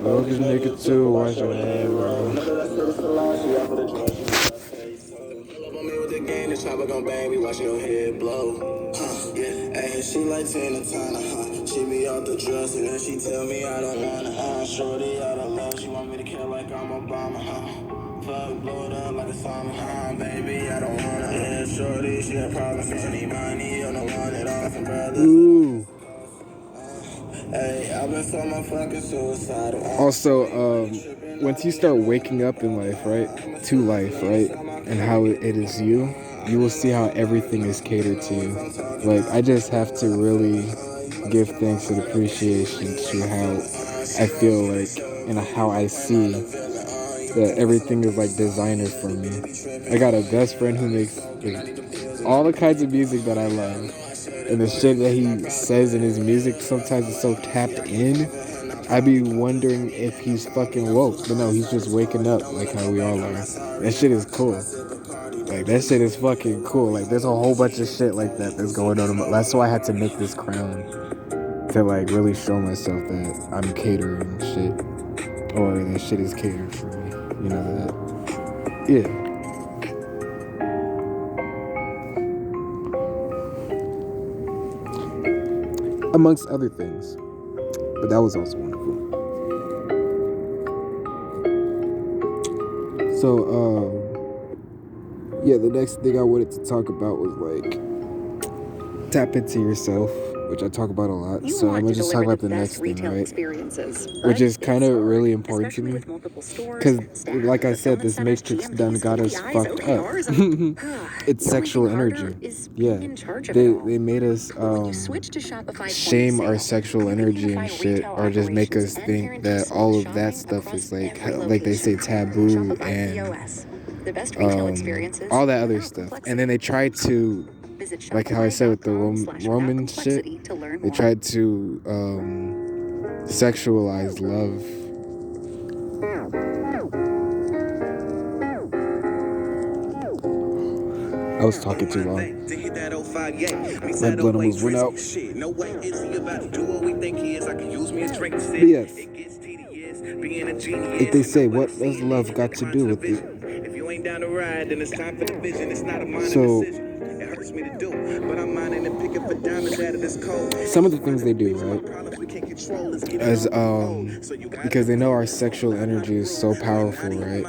Focus nigga too, watch your head, bro. The chopper gon' bang, we watchin' your head blow. Yeah, ayy, she like Tina Turner, She be out the dress and then she tell me I don't wanna, Shorty out of love, she want me to kill like I'm Obama, Fuck, blow it up like a summer, Baby, I don't wanna, yeah, shorty, she a problem, she need money, I don't want it off, and brothers. Ooh. Hey, I've been so motherfucking suicidal. Also, once you start waking up in life, right, to life, right, and how it is you will see how everything is catered to you. Like, I just have to really give thanks and appreciation to how I feel like and how I see that everything is like designer for me. I got a best friend who makes all the kinds of music that I love. And the shit that he says in his music sometimes is so tapped in. I be wondering if he's fucking woke. But no, he's just waking up like how we all are. That shit is cool. Like, that shit is fucking cool. Like, there's a whole bunch of shit like that that's going on. That's why I had to make this crown. To, like, really show myself that I'm catering shit. Or that shit is catered for me. You know that? Yeah. Amongst other things. But that was also wonderful. So, yeah, the next thing I wanted to talk about was, like, tap into yourself, which I talk about a lot. So I'm going to just talk about the next thing, right? Which is kind of really important to me. Because, like I said, this Matrix done got us fucked up. It's sexual energy. Yeah. They made us shame our sexual energy and shit, or just make us think that all of that stuff is like they say taboo and all that other stuff. And then they tried to, like how I said with the Roman shit, they tried to sexualize love. I was talking too long. My blood almost went out. But yes, if they say, what does love got to do with it? So, some of the things they do, right, as because they know our sexual energy is so powerful, right?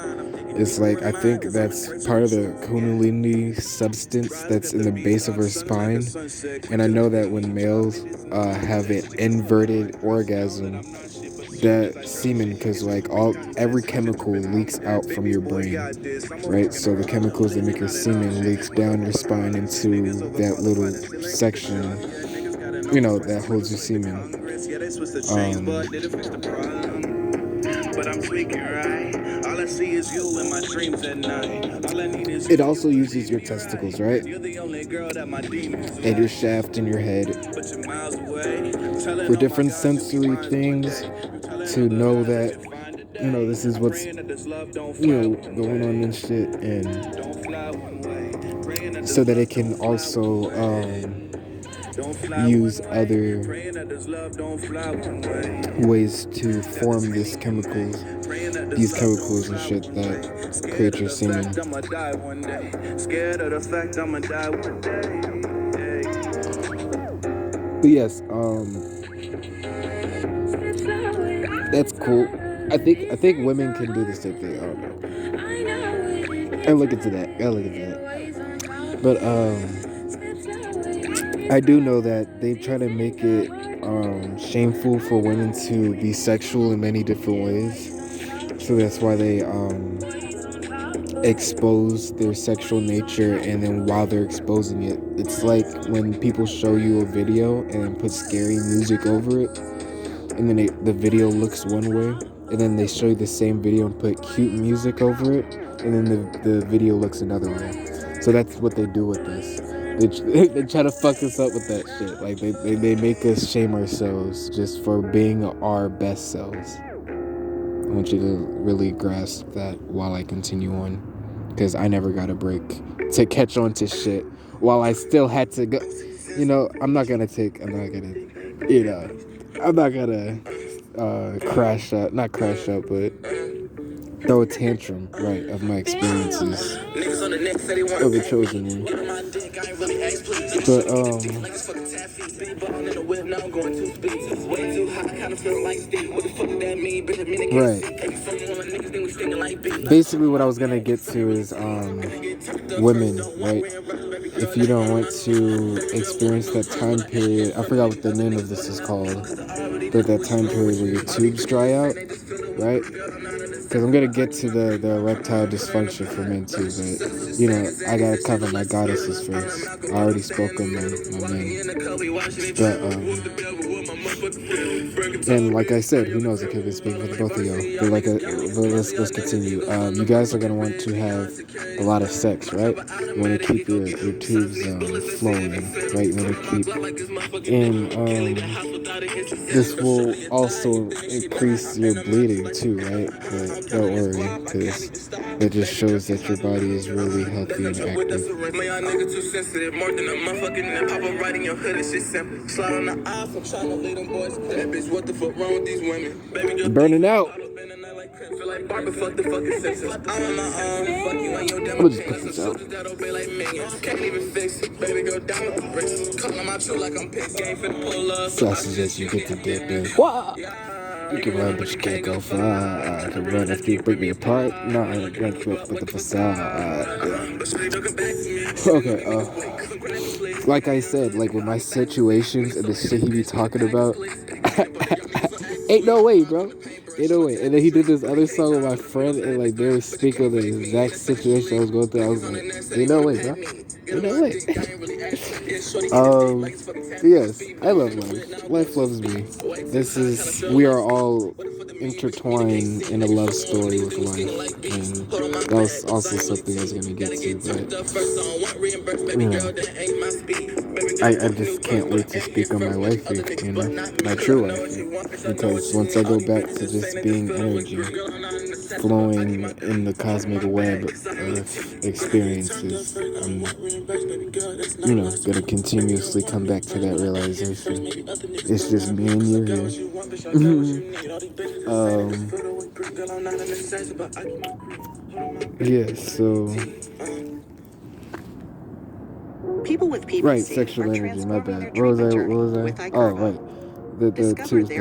It's like, I think that's part of the Kundalini substance that's in the base of our spine. And I know that when males have an inverted orgasm, that semen, because like every chemical leaks out from your brain, right? So the chemicals that make your semen leaks down your spine into that little section, you know, that holds your semen. It also uses your testicles, right? And your shaft in your head for different sensory things, to know that, you know, this is what's, you know, going on and shit, and so that it can also use other ways to form these chemicals and shit that create your semen. But yes, that's cool. I think women can do the same thing. I don't know. I'll look into that. But I do know that they try to make it shameful for women to be sexual in many different ways. So that's why they expose their sexual nature, and then while they're exposing it, it's like when people show you a video and put scary music over it, and then the video looks one way, and then they show you the same video and put cute music over it, and then the video looks another way. So that's what they do with this. They try to fuck us up with that shit. Like they make us shame ourselves just for being our best selves. I want you to really grasp that while I continue on, because I never got a break to catch on to shit while I still had to go. I'm not gonna not crash out, but throw a tantrum, right, of my experiences of the chosen one. But right. Basically what I was gonna get to is women, right? If you don't want to experience that time period, I forgot what the name of this is called, but that time period where your tubes dry out, right? Because I'm gonna get to the erectile dysfunction for men too, but I gotta cover my goddesses first. I already spoke on my men, but and like I said, who knows? I could be speaking for the both of y'all. But let's continue. You guys are gonna want to have a lot of sex, right? You want to keep your tubes flowing, right? You want to keep, and this will also increase your bleeding too, right? But don't worry, because it just shows that your body is really healthy and active. Burning out. I'm gonna just put this out. Sausages you get to dip in. Wow. You can run, but you can't go far. I can run if you break me apart. No, I ain't run with the facade. Okay, like I said, like with my situations and the shit he be talking about, ain't no way, bro. Ain't no way. And then he did this other song with my friend, and like they were speaking of the exact situation I was going through. I was like, ain't no way, bro. Ain't no way. Yes, I love life. Life loves me. We are all intertwined in a love story with life, and that was also something I was gonna get to, but I just can't wait to speak on my life here, my true life here, because once I go back to just being energy, flowing in the cosmic web of experiences, I'm, gonna continuously come back to that realization. It's just me and you here. Yeah, so people with PVC, right, sexual energy, my bad. What was I? Oh, right. The Tuesday.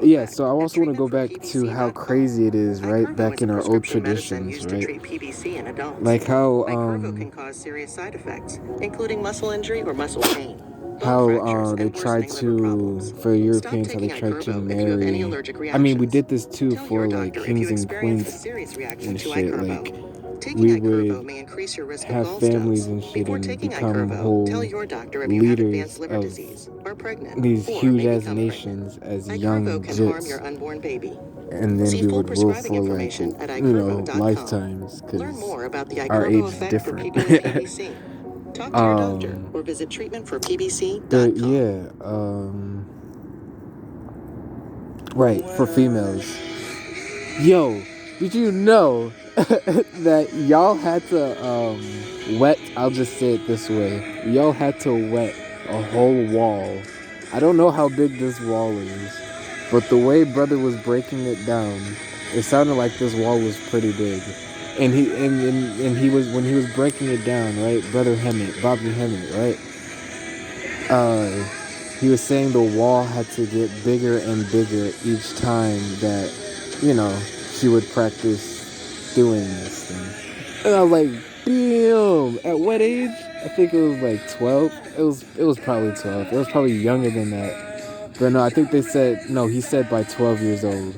Yeah, so I also want to go back to how crazy it is, right? Back in our old traditions, right? Like how can cause serious side effects, including muscle injury or muscle pain. How they tried to, for Europeans, how they tried to marry. I mean, we did this too for like kings and queens and shit. Like we would have families and shit and become whole leaders of these huge ass nations as young jits, and then we would rule for like lifetimes, because our age is different. Talk to your doctor or visit treatmentforpbc.com. But yeah, right, for females. Yo, did you know that y'all had to wet, I'll just say it this way, y'all had to wet a whole wall. I don't know how big this wall is, but the way brother was breaking it down, it sounded like this wall was pretty big. And he was, when he was breaking it down, right, brother Hemet, Bobby Hemet, right? He was saying the wall had to get bigger and bigger each time that, you know, she would practice doing this thing. And I was like, damn, at what age? I think it was like 12. It was probably 12. It was probably younger than that. But no, I think he said by 12 years old,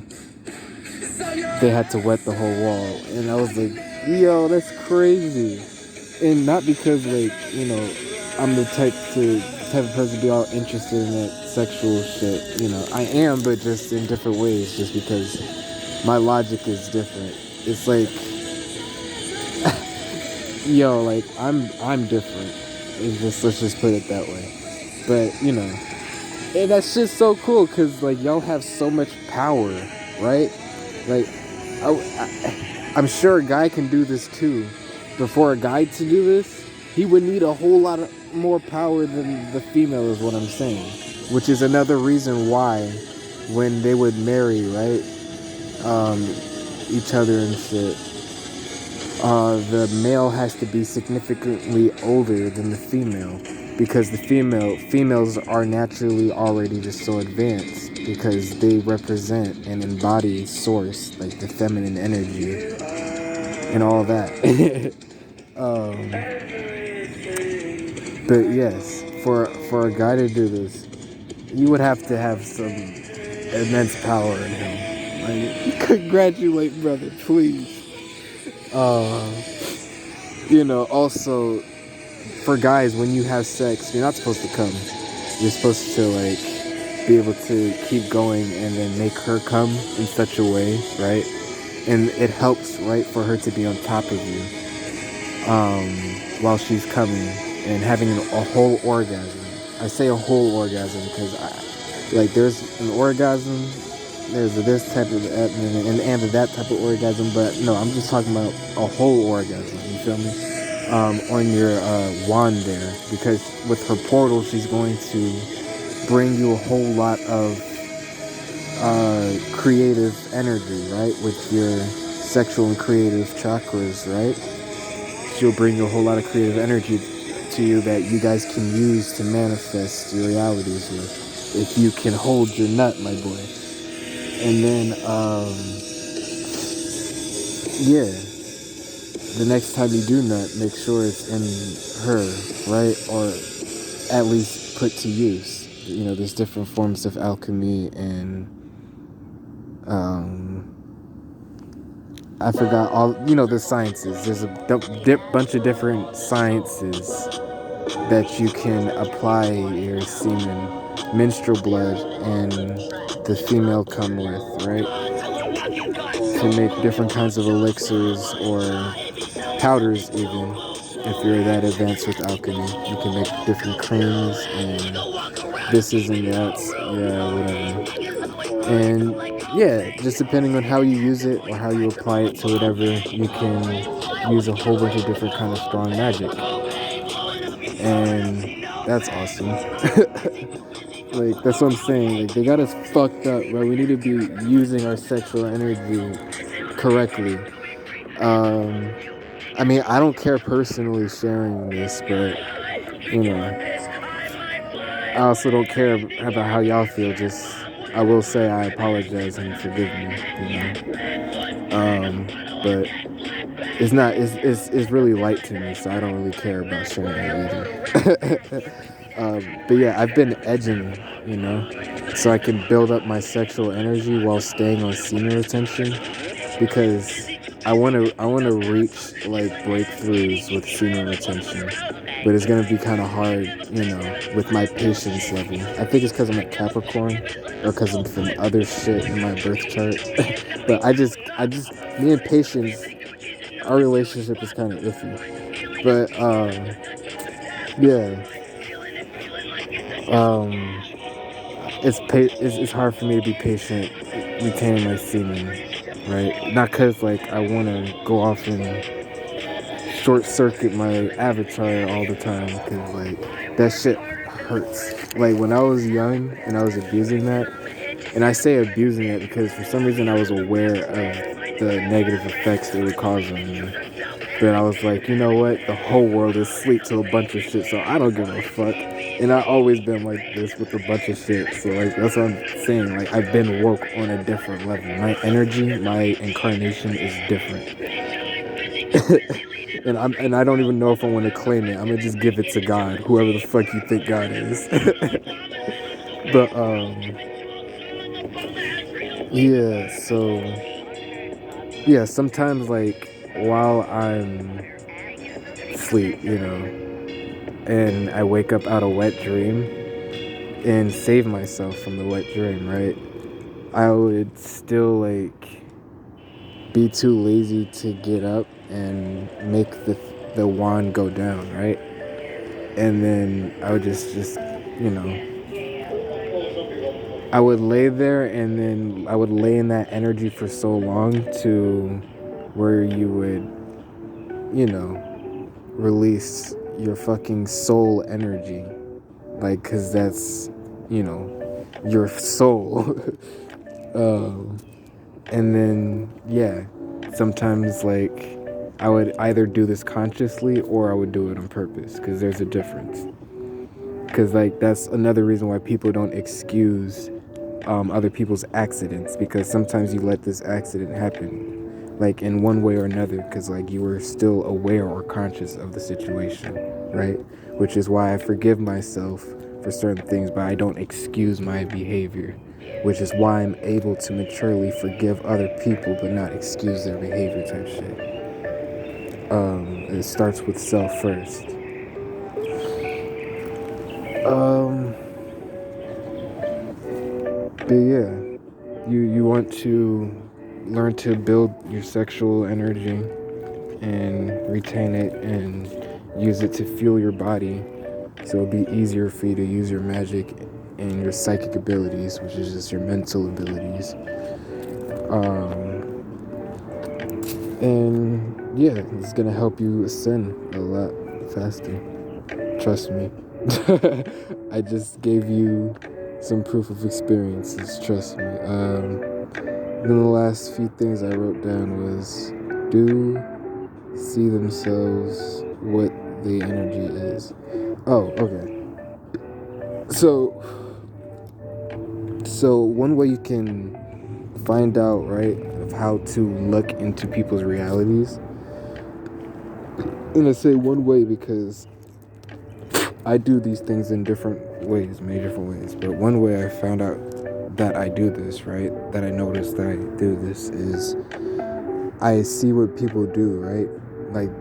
they had to wet the whole wall. And I was like, yo, that's crazy. And not because, like, you know, I'm the type of person to be all interested in that sexual shit. You know, I am, but just in different ways, just because my logic is different. It's like, yo, like, I'm different. Let's just put it that way. But, you know, and that's just so cool, because, like, y'all have so much power, right? Like, I'm sure a guy can do this too. But for a guy to do this, he would need a whole lot more power than the female, is what I'm saying. Which is another reason why, when they would marry, right, each other and shit, the male has to be significantly older than the female, because the females are naturally already just so advanced, because they represent and embody source, like the feminine energy and all that. But yes, for a guy to do this, you would have to have some immense power in him. Like, congratulate brother, please. You know, also, for guys, when you have sex, you're not supposed to come. You're supposed to, like, be able to keep going and then make her come in such a way, right? And it helps, right, for her to be on top of you while she's coming and having a whole orgasm. I say a whole orgasm because, like, there's an orgasm, there's this type of, and that type of orgasm, but no, I'm just talking about a whole orgasm, you feel me? On your wand there, because with her portal, she's going to bring you a whole lot of creative energy, right? With your sexual and creative chakras, right? She'll bring you a whole lot of creative energy to you that you guys can use to manifest your realities with, if you can hold your nut, my boy. And then, yeah, the next time you do nut, make sure it's in her, right? Or at least put to use. You know, there's different forms of alchemy, and I forgot all, you know, the sciences. There's a bunch of different sciences that you can apply your semen, menstrual blood, and the female come with, right? To make different kinds of elixirs or powders, even. If you're that advanced with alchemy, you can make different creams and this is and that's, yeah, whatever. And yeah, just depending on how you use it or how you apply it to whatever, you can use a whole bunch of different kind of strong magic. And that's awesome. Like, that's what I'm saying. Like, they got us fucked up, right? We need to be using our sexual energy correctly. I mean, I don't care personally sharing this, but, you know, I also don't care about how y'all feel. Just, I will say I apologize and forgive me, you know. But it's really light to me, so I don't really care about sharing it either. But yeah, I've been edging, you know, so I can build up my sexual energy while staying on semen retention, because I want to reach, like, breakthroughs with semen retention, but it's gonna be kind of hard, you know, with my patience level. I think it's because I'm a Capricorn, or because I'm from other shit in my birth chart. But I just, me and patience, our relationship is kind of iffy. But yeah, it's hard for me to be patient retaining my semen. Right? Not because, like, I want to go off and short circuit my avatar all the time because like that shit hurts. Like when I was young and I was abusing that, and I say abusing it because for some reason I was aware of the negative effects it would cause on me. But I was like, you know what? The whole world is asleep to a bunch of shit, so I don't give a fuck. And I've always been like this with a bunch of shit. So like that's what I'm saying. Like I've been woke on a different level. My energy, my incarnation is different. and I don't even know if I want to claim it. I'm gonna just give it to God, whoever the fuck you think God is. But yeah, so yeah, sometimes like while I'm asleep, you know, and I wake up out of wet dream and save myself from the wet dream, right? I would still like be too lazy to get up and make the wand go down, right? And then I would just you know, I would lay there and then I would lay in that energy for so long to where you would, you know, release your fucking soul energy. Like, cause that's, you know, your soul. And then, yeah, sometimes like I would either do this consciously or I would do it on purpose, because there's a difference. Because like that's another reason why people don't excuse other people's accidents, because sometimes you let this accident happen like in one way or another because like you were still aware or conscious of the situation, right? Which is why I forgive myself for certain things, but I don't excuse my behavior, which is why I'm able to maturely forgive other people but not excuse their behavior type shit. It starts with self first. But yeah, you want to learn to build your sexual energy and retain it and use it to fuel your body, so it'll be easier for you to use your magic and your psychic abilities, which is just your mental abilities. And yeah, it's gonna help you ascend a lot faster. Trust me. I just gave you some proof of experiences, trust me. Then the last few things I wrote down was do see themselves what the energy is. Oh, okay. So one way you can find out, right, of how to look into people's realities, and I say one way because I do these things in different ways, many different ways, but one way I found out that I do this, right, that I noticed that I do this is I see what people do, right? Like,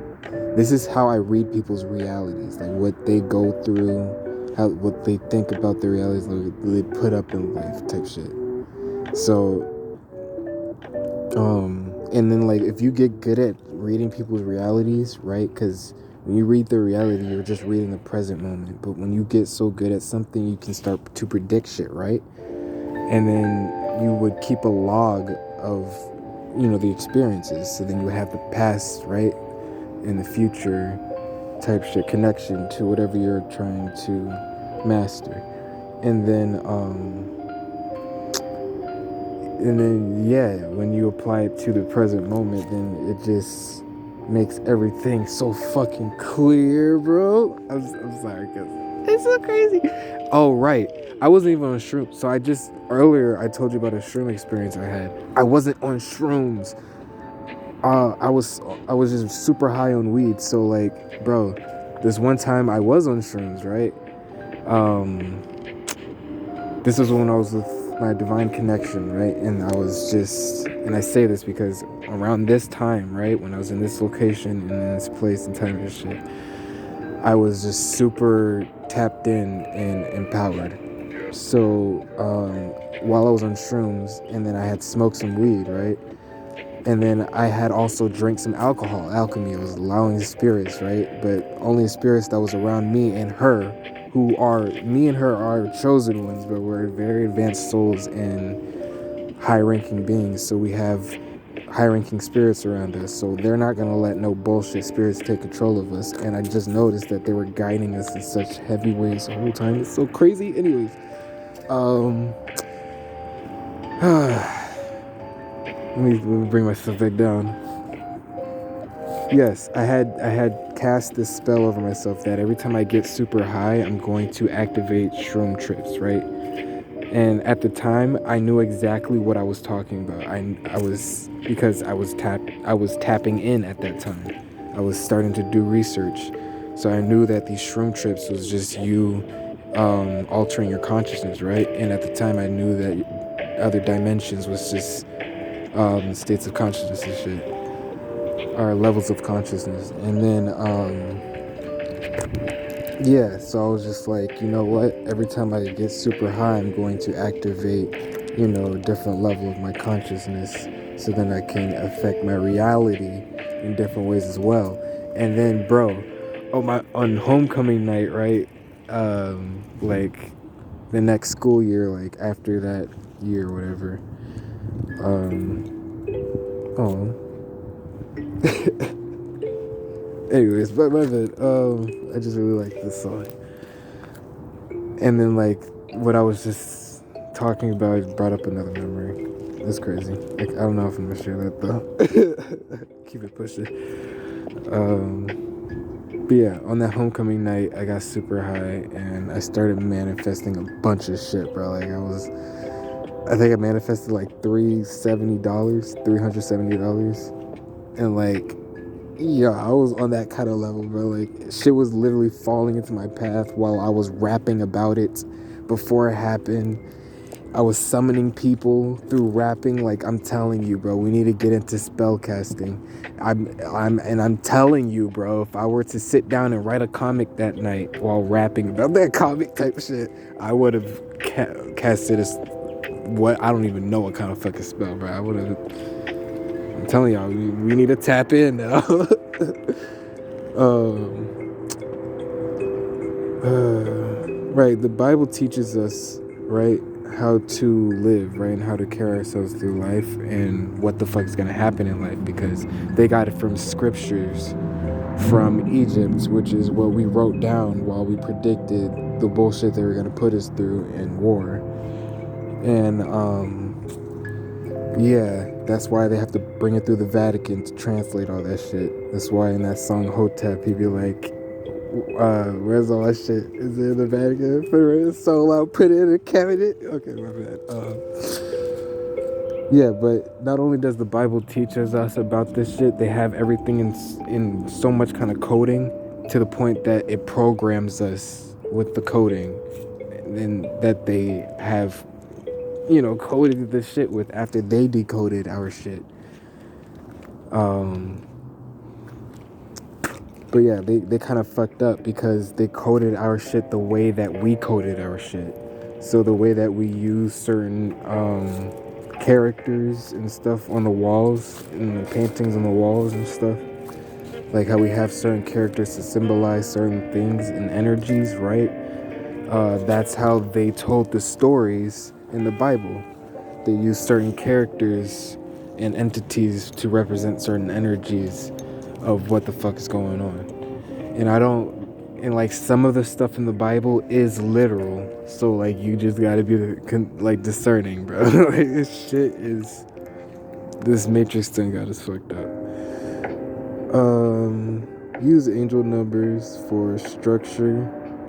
this is how I read people's realities, like what they go through, what they think about their realities, like they put up in life type shit. So, and then like if you get good at reading people's realities, right? Because when you read their reality, you're just reading the present moment. But when you get so good at something, you can start to predict shit, right? And then you would keep a log of, you know, the experiences. So then you have the past, right? And the future type shit, connection to whatever you're trying to master. And then yeah, when you apply it to the present moment, then it just makes everything so fucking clear, bro. I'm sorry, cause it's so crazy. Oh, right. I wasn't even on shrooms. So earlier I told you about a shroom experience I had. I wasn't on shrooms. I was just super high on weed. So like, bro, this one time I was on shrooms, right? This was when I was with my divine connection, right? And I was just, and I say this because around this time, right, when I was in this location and in this place and time and shit, I was just super tapped in and empowered. So while I was on shrooms, and then I had smoked some weed, right? And then I had also drank some alcohol, alchemy. I was allowing spirits, right? But only spirits that was around me and her, me and her are chosen ones, but we're very advanced souls and high-ranking beings. So we have high-ranking spirits around us, so they're not gonna let no bullshit spirits take control of us. And I just noticed that they were guiding us in such heavy ways the whole time. It's so crazy. Anyways, let me bring myself back down. Yes, I had cast this spell over myself that every time I get super high, I'm going to activate shroom trips, right? And at the time, I knew exactly what I was talking about. I was tapping in at that time. I was starting to do research, so I knew that these shroom trips was just you altering your consciousness, right? And at the time, I knew that other dimensions was just states of consciousness and shit, or levels of consciousness. And then yeah, so I was just like, you know what, every time I get super high, I'm going to activate, a different level of my consciousness, so then I can affect my reality in different ways as well. And then, bro, on homecoming night, right, like the next school year, like after that year or whatever, anyways, but my bad. I just really like this song. And then, like, what I was just talking about brought up another memory. That's crazy. Like, I don't know if I'm gonna share that though. Keep it pushing. But yeah, on that homecoming night, I got super high and I started manifesting a bunch of shit, bro. Like, I think I manifested like $370. And like, yeah, I was on that kind of level, bro. Like, shit was literally falling into my path while I was rapping about it before it happened. I was summoning people through rapping. Like, I'm telling you, bro, we need to get into spell casting. I'm telling you, bro, if I were to sit down and write a comic that night while rapping about that comic type shit, I would have casted I don't even know what kind of fucking spell, bro. I would have. I'm telling y'all, we need to tap in now. Right, the Bible teaches us, right, how to live, right, and how to carry ourselves through life and what the fuck is going to happen in life, because they got it from scriptures from Egypt, which is what we wrote down while we predicted the bullshit they were going to put us through in war. And yeah, that's why they have to bring it through the Vatican to translate all that shit. That's why in that song Hotep, he'd be like, where's all that shit? Is it in the Vatican? Put it in the soul out, put it in a cabinet? Okay, my bad. Yeah, but not only does the Bible teach us about this shit, they have everything in so much kind of coding to the point that it programs us with the coding, and that they have, coded this shit with after they decoded our shit. But yeah, they kind of fucked up because they coded our shit the way that we coded our shit. So the way that we use certain characters and stuff on the walls, and the paintings on the walls and stuff, like how we have certain characters to symbolize certain things and energies, right? That's how they told the stories in the Bible. They used certain characters and entities to represent certain energies of what the fuck is going on. And like, some of the stuff in the Bible is literal, so like, you just gotta be discerning, bro. Like, this Matrix thing got us fucked up. Use angel numbers for structure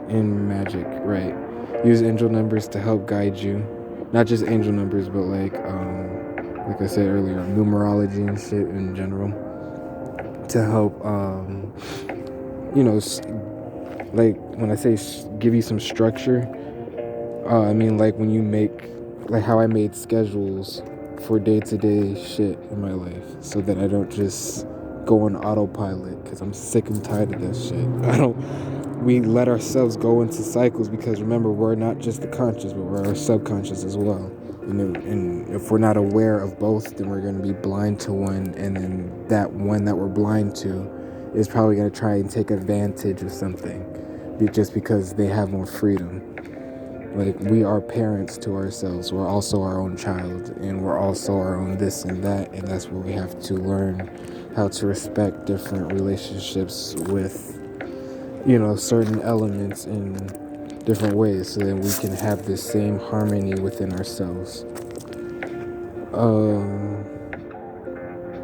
in magic, right? Use angel numbers to help guide you. Not just angel numbers, but like I said earlier, numerology and shit in general, to help, like, when I say give you some structure, I mean, like, when you make, like how I made schedules for day-to-day shit in my life, so that I don't just go on autopilot, because I'm sick and tired of that shit. We let ourselves go into cycles, because remember, we're not just the conscious, but we're our subconscious as well. And if we're not aware of both, then we're going to be blind to one, and then that one that we're blind to is probably going to try and take advantage of something, just because they have more freedom. Like, we are parents to ourselves. We're also our own child, and we're also our own this and that, and that's where we have to learn how to respect different relationships with, you know, certain elements in different ways, so that we can have the same harmony within ourselves.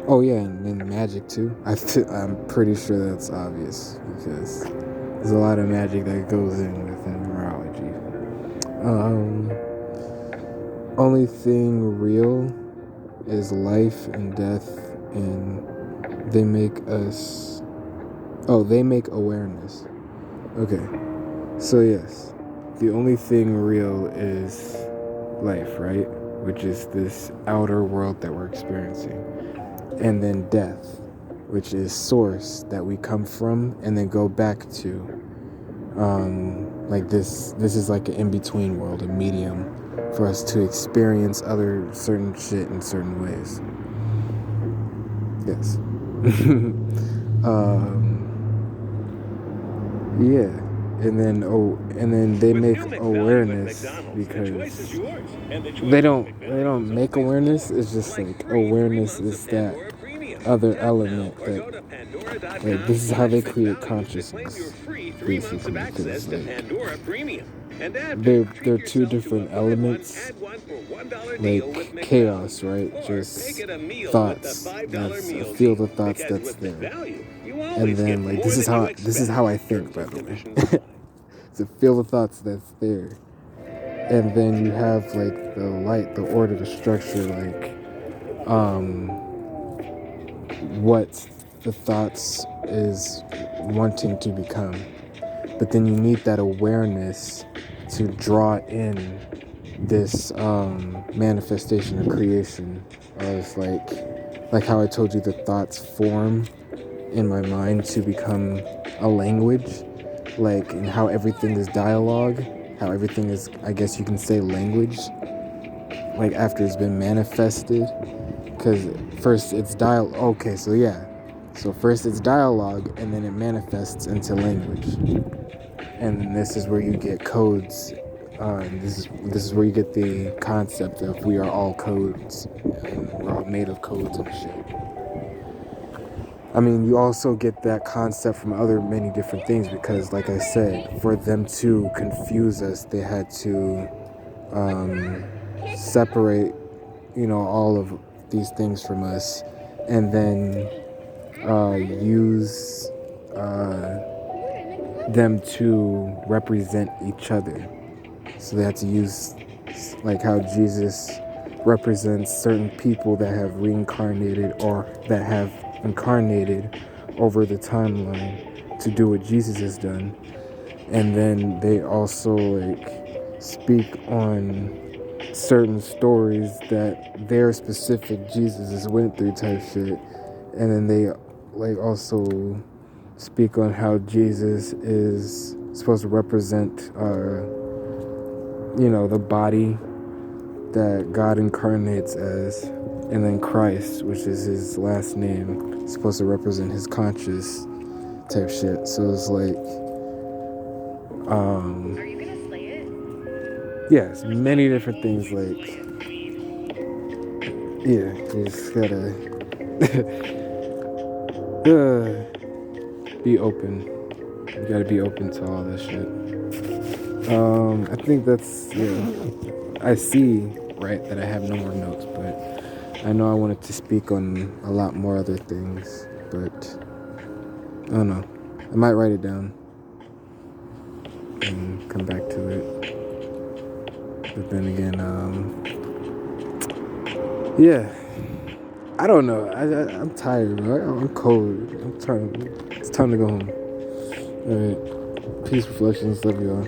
Oh yeah, and then magic too. I'm pretty sure that's obvious, because there's a lot of magic that goes in within numerology. Only thing real is life and death, and they make us. Oh, they make awareness. Okay, so yes, the only thing real is life, right? Which is this outer world that we're experiencing. And then death, which is source that we come from and then go back to. Like this is like an in-between world, a medium for us to experience other certain shit in certain ways. Yes. Yeah. And then they make awareness because they don't make awareness. It's just like awareness is that other element that, like, this is how they create consciousness, basically, because like they're two different elements, like chaos, right? Just thoughts. That's a field of thoughts that's there. And then like this is how I think, by the way. It's a field of thoughts that's there. And then you have like the light, the order, the structure, like what the thoughts is wanting to become. But then you need that awareness to draw in this manifestation of creation. It's like how I told you the thoughts form in my mind to become a language, like, and how everything is dialogue, how everything is, I guess you can say, language, like after it's been manifested. Because first it's okay, so yeah. So first it's dialogue, and then it manifests into language. And this is where you get codes. This is where you get the concept of we are all codes. And we're all made of codes and shit. I mean, you also get that concept from other many different things, because, like I said, for them to confuse us, they had to separate, you know, all of these things from us, and then use them to represent each other. So they had to use, like how Jesus represents certain people that have reincarnated or that have incarnated over the timeline to do what Jesus has done. And then they also like speak on certain stories that their specific Jesus went through type shit. And then they like also speak on how Jesus is supposed to represent you know, the body that God incarnates as, and then Christ, which is his last name, is supposed to represent his conscious type shit. So it's like Are you gonna slay it? yes, many different things, like, yeah, you just gotta be open. You gotta be open to all this shit. I think that's, yeah, I see, right, that I have no more notes, but I know I wanted to speak on a lot more other things, but I don't know. I might write it down and come back to it. But then again, yeah, I don't know. I'm tired, bro. I'm cold. It's time to go home. All right. Peace, reflections. Love you all.